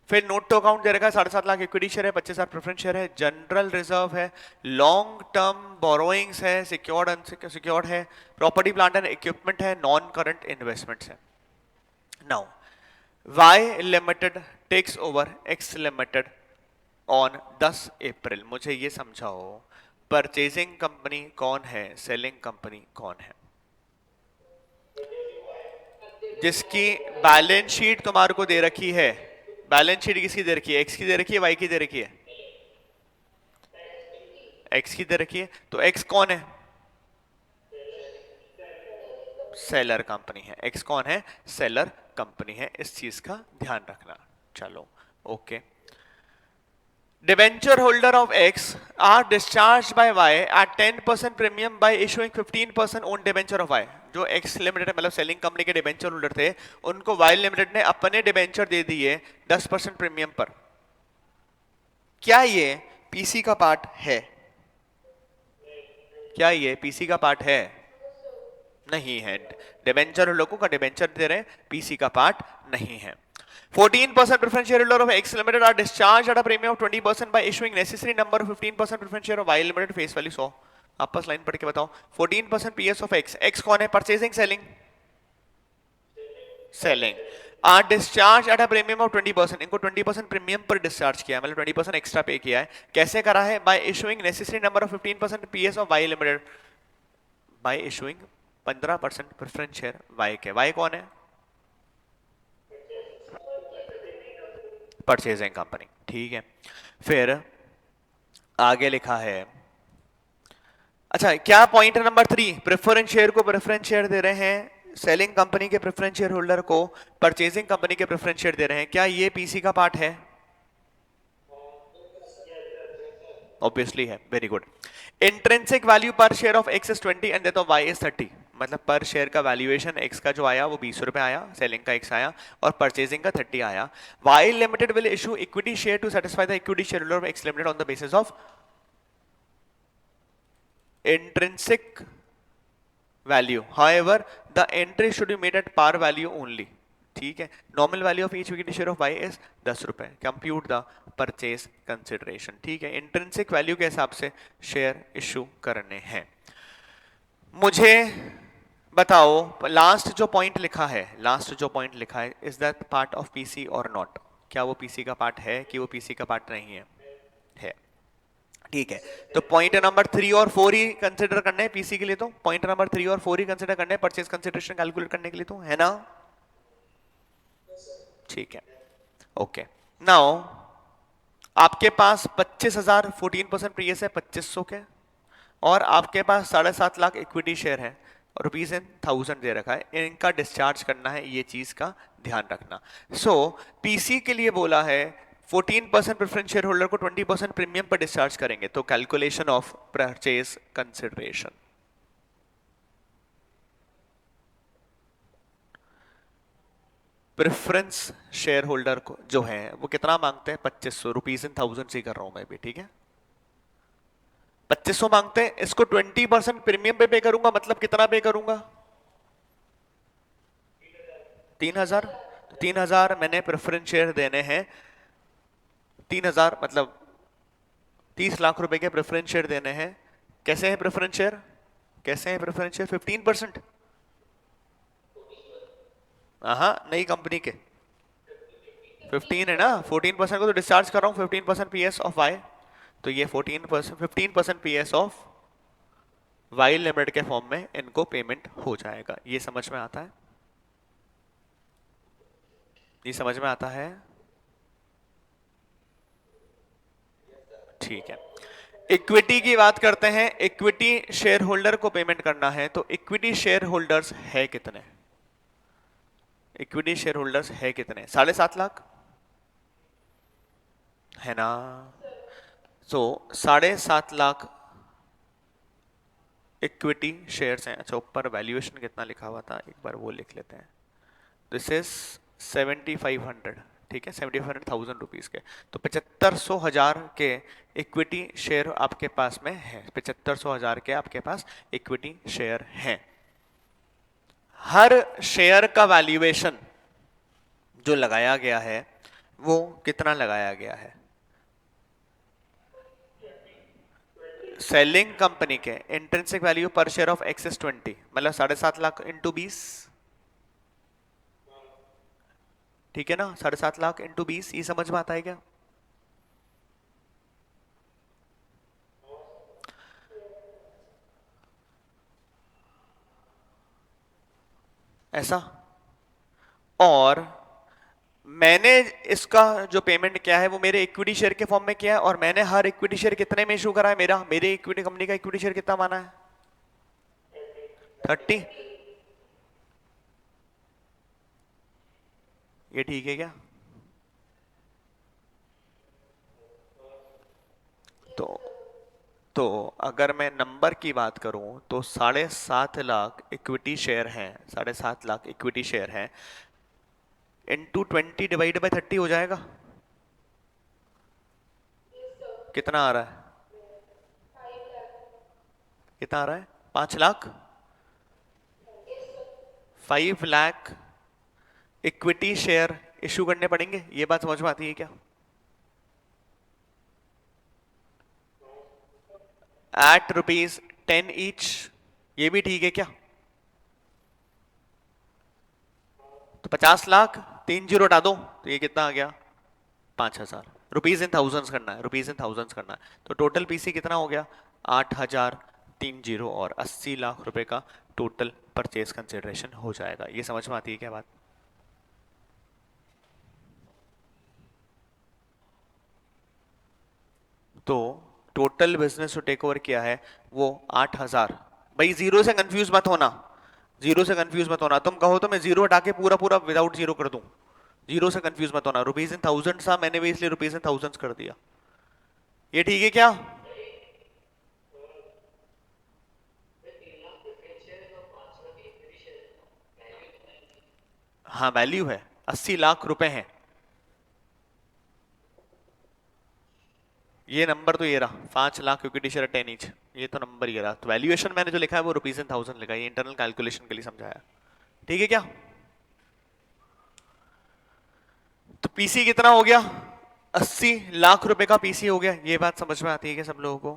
फिर नोट टू अकाउंट दे रखा है 7.5 लाख इक्विटी शेयर है, 25,000 प्रेफरेंस शेयर है, जनरल रिजर्व है, लॉन्ग टर्म बोरोइंग्स है, सिक्योर्ड अनसिक्योर्ड है, प्रॉपर्टी प्लांट एंड इक्विपमेंट है, नॉन करंट इन्वेस्टमेंट्स है। Now Y limited takes over X limited on 10 April. मुझे ये समझाओ परचेजिंग कंपनी कौन है, सेलिंग कंपनी कौन है? जिसकी बैलेंस शीट तुम्हारे को दे रखी है, बैलेंस शीट किसकी दे रखी है, एक्स की दे रखी है, वाई की दे रखी है, एक्स की दे रखी है, तो एक्स कौन है, सेलर कंपनी है, एक्स कौन है, सेलर कंपनी है, इस चीज का ध्यान रखना। चलो okay, debenture holder of X are discharge by Y at 10% premium by issuing 15% own debenture of Y. जो एक्स लिमिटेड मतलब सेलिंग कंपनी के डिबेंचर होल्डर थे उनको वाई लिमिटेड ने अपने डिबेंचर दे दिए 10% प्रीमियम पर। क्या ये पीसी का पार्ट है? क्या ये पीसी का पार्ट है? नहीं है, डिबेंचर लोगों का डिबेंचर दे रहे हैं, पीसी का पार्ट नहीं है। 14% preference shareholder of X Limited are discharged at a premium of 20% by issuing necessary number of 15% preference share of Y Limited face value 100. आपस लाइन पढ़ के बताओ. 14% PS of X. X कौन है? Purchasing, selling, selling. Are discharged at a premium of 20%. इनको 20% premium पर discharge किया है, मतलब 20% एक्स्ट्रा पे किया है. कैसे करा है? By issuing necessary number of 15% PS of Y Limited. By issuing 15% preference share Y के. Y कौन है? Purchasing company. ठीक है. फिर आगे लिखा है, अच्छा क्या पॉइंट नंबर 3, प्रेफरेंस शेयर को प्रेफरेंस शेयर दे रहे हैं, सेलिंग कंपनी के प्रेफरेंस शेयर होल्डर को परचेजिंग कंपनी के प्रेफरेंस शेयर दे रहे हैं. क्या ये पीसी का पार्ट है? ऑब्वियसली है. Very good. Intrinsic value per share of X is 20 and that of Y is 30. मतलब पर शेयर का वैल्यूएशन एक्स का जो आया वो 20 रुपए आया, सेलिंग का एक्स आया और परचेजिंग का 30 आया. Y limited will issue equity share to satisfy the equity share holder of X limited on the basis of intrinsic value. However, the entry should be made at par value only. ठीक है. Nominal value of each equity share of Y is 10 रुपए. Compute the purchase consideration. ठीक है. Intrinsic value के हिसाब से share issue करने हैं. मुझे बताओ लास्ट जो पॉइंट लिखा है, is that part of PC और नॉट? क्या वो पीसी का पार्ट है कि वो पीसी का पार्ट नहीं है? है. ठीक है. तो पॉइंट नंबर 3 और 4 ही कंसिडर करने हैं पीसी के लिए. तो पॉइंट नंबर 3 और 4 ही कंसिडर करने हैं परचेज कंसिडरेशन कैलकुलेट करने के लिए. तो है ना? ठीक है. ओके. नाउ आपके पास 25,000 14% पीएस है 2500 के, और आपके पास 7.5 लाख इक्विटी शेयर है और रुपीज इन 1000 दे रखा है. इनका डिस्चार्ज करना है, ये चीज का ध्यान रखना. सो पीसी के लिए बोला है 14% प्रेफरेंस शेयर होल्डर को 20% प्रीमियम पर डिस्चार्ज करेंगे. तो calculation of purchase consideration. Preference share holder को जो है वो कितना मांगते हैं? 2500. रुपीज इन 1000 से कर रहा हूं मैं भी. ठीक है. 2500 मांगते हैं. इसको 20% प्रीमियम पे करूंगा, मतलब कितना पे करूंगा? 3000. 3000 मैंने प्रेफरेंस शेयर देने हैं. 3000 मतलब 30 लाख रुपए के प्रेफरेंस शेयर देने हैं. कैसे है प्रेफरेंस शेयर? 15%. हाँ, नई कंपनी के 15 है ना. 14% को तो डिस्चार्ज कर रहा हूं. 15% पीएस ऑफ वाई. तो ये 15% पीएस ऑफ वाई लिमिटेड के फॉर्म में इनको पेमेंट हो जाएगा. ये समझ में आता है? ये समझ में आता है? ठीक है. इक्विटी की बात करते हैं. इक्विटी शेयर होल्डर को पेमेंट करना है. तो इक्विटी शेयर होल्डर्स है कितने? इक्विटी शेयर होल्डर्स है कितने? 7.5 लाख है ना. तो 7.5 लाख इक्विटी शेयर्स हैं. अच्छा, ऊपर वैल्यूएशन कितना लिखा हुआ था, एक बार वो लिख लेते हैं. This is 7500. ठीक है. 75,000 रुपीज के. तो 7500,000 के इक्विटी शेयर आपके पास में है. 7500,000 के आपके पास इक्विटी शेयर हैं. हर शेयर का वैल्यूएशन जो लगाया गया है वो कितना लगाया गया है? सेलिंग कंपनी के intrinsic value per share of X is 20, मतलब 7.5 लाख इंटू 20. ठीक है ना. 7.5 लाख इंटू 20. ये समझ में आता है क्या? ऐसा. और मैंने इसका जो पेमेंट किया है वो मेरे इक्विटी शेयर के फॉर्म में किया है. और मैंने हर इक्विटी शेयर कितने में इशू करा है? मेरे इक्विटी कंपनी का इक्विटी शेयर कितना माना है? 30. ये ठीक है क्या? तो अगर मैं नंबर की बात करूं तो 7.5 लाख इक्विटी शेयर हैं. 7.5 लाख इक्विटी शेयर हैं. इंटू 20 डिवाइड बाय 30 हो जाएगा. कितना आ रहा है? कितना आ रहा है? 5 lakh. 5 lakh equity share issue करने पड़ेंगे, ये बात समझ में आती है क्या? एट ₹10 ईच, ये भी ठीक है क्या? तो 50 लाख, 3 जीरो हटा दो तो ये कितना आ गया? 5,000। रुपीज इन थाउजेंड्स करना है, रुपीज इन थाउजेंड्स करना है। तो टोटल पीसी कितना हो गया? 8,030 और 80 लाख रुपए का टोटल परचेज कंसिडरेशन हो जाएगा। ये समझ में आती है क्या बात? तो टोटल बिजनेस जो टेक ओवर किया है वो 8,000। भाई जीरो से कंफ्यूज मत होना, जीरो से कंफ्यूज मत होना। तुम कहो तो मैं जीरो हटा के पूरा पूरा विदाउट जीरो कर दूं, जीरो से कंफ्यूज मत होना। रुपीज इन थाउजेंड था, मैंने भी इसलिए रुपीज इन थाउजेंड कर दिया। ये ठीक है क्या? हाँ वैल्यू है, 80 लाख रुपए हैं। ये नंबर तो ये रहा 5 लाख इक्विटी शेयर 10 ईच, ये तो नंबर ये रहा। तो वैल्यूएशन मैंने जो लिखा है वो रुपीज इन थाउजेंड लिखा है, ये इंटरनल कैलकुलेशन के लिए समझाया। ठीक है क्या? तो पीसी कितना हो गया? 80 लाख रुपए का पीसी हो गया। ये बात समझ में आती है क्या सब लोगों को?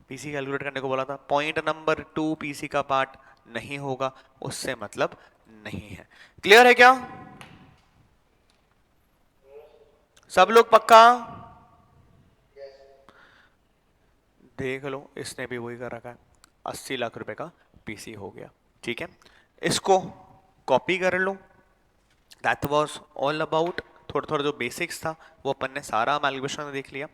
पीसी कैलकुलेट करने को बोला था। पॉइंट नंबर 2 पीसी का पार्ट नहीं होगा, उससे मतलब नहीं है। क्लियर है क्या सब लोग? पक्का? देख लो, इसने भी वही कर रखा है। 80 लाख रुपए का पीसी हो गया। ठीक है, इसको कॉपी कर लो। दैट वाज ऑल अबाउट, थोड़ा थोड़ा जो बेसिक्स था वो अपन ने सारा एमैलगमेशन में देख लिया।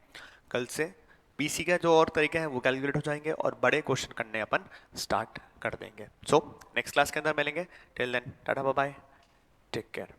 कल से पीसी का जो और तरीके हैं वो कैलकुलेट हो जाएंगे और बड़े क्वेश्चन करने अपन स्टार्ट कर देंगे। सो नेक्स्ट क्लास के अंदर मिलेंगे। Till then tata bye bye, take care.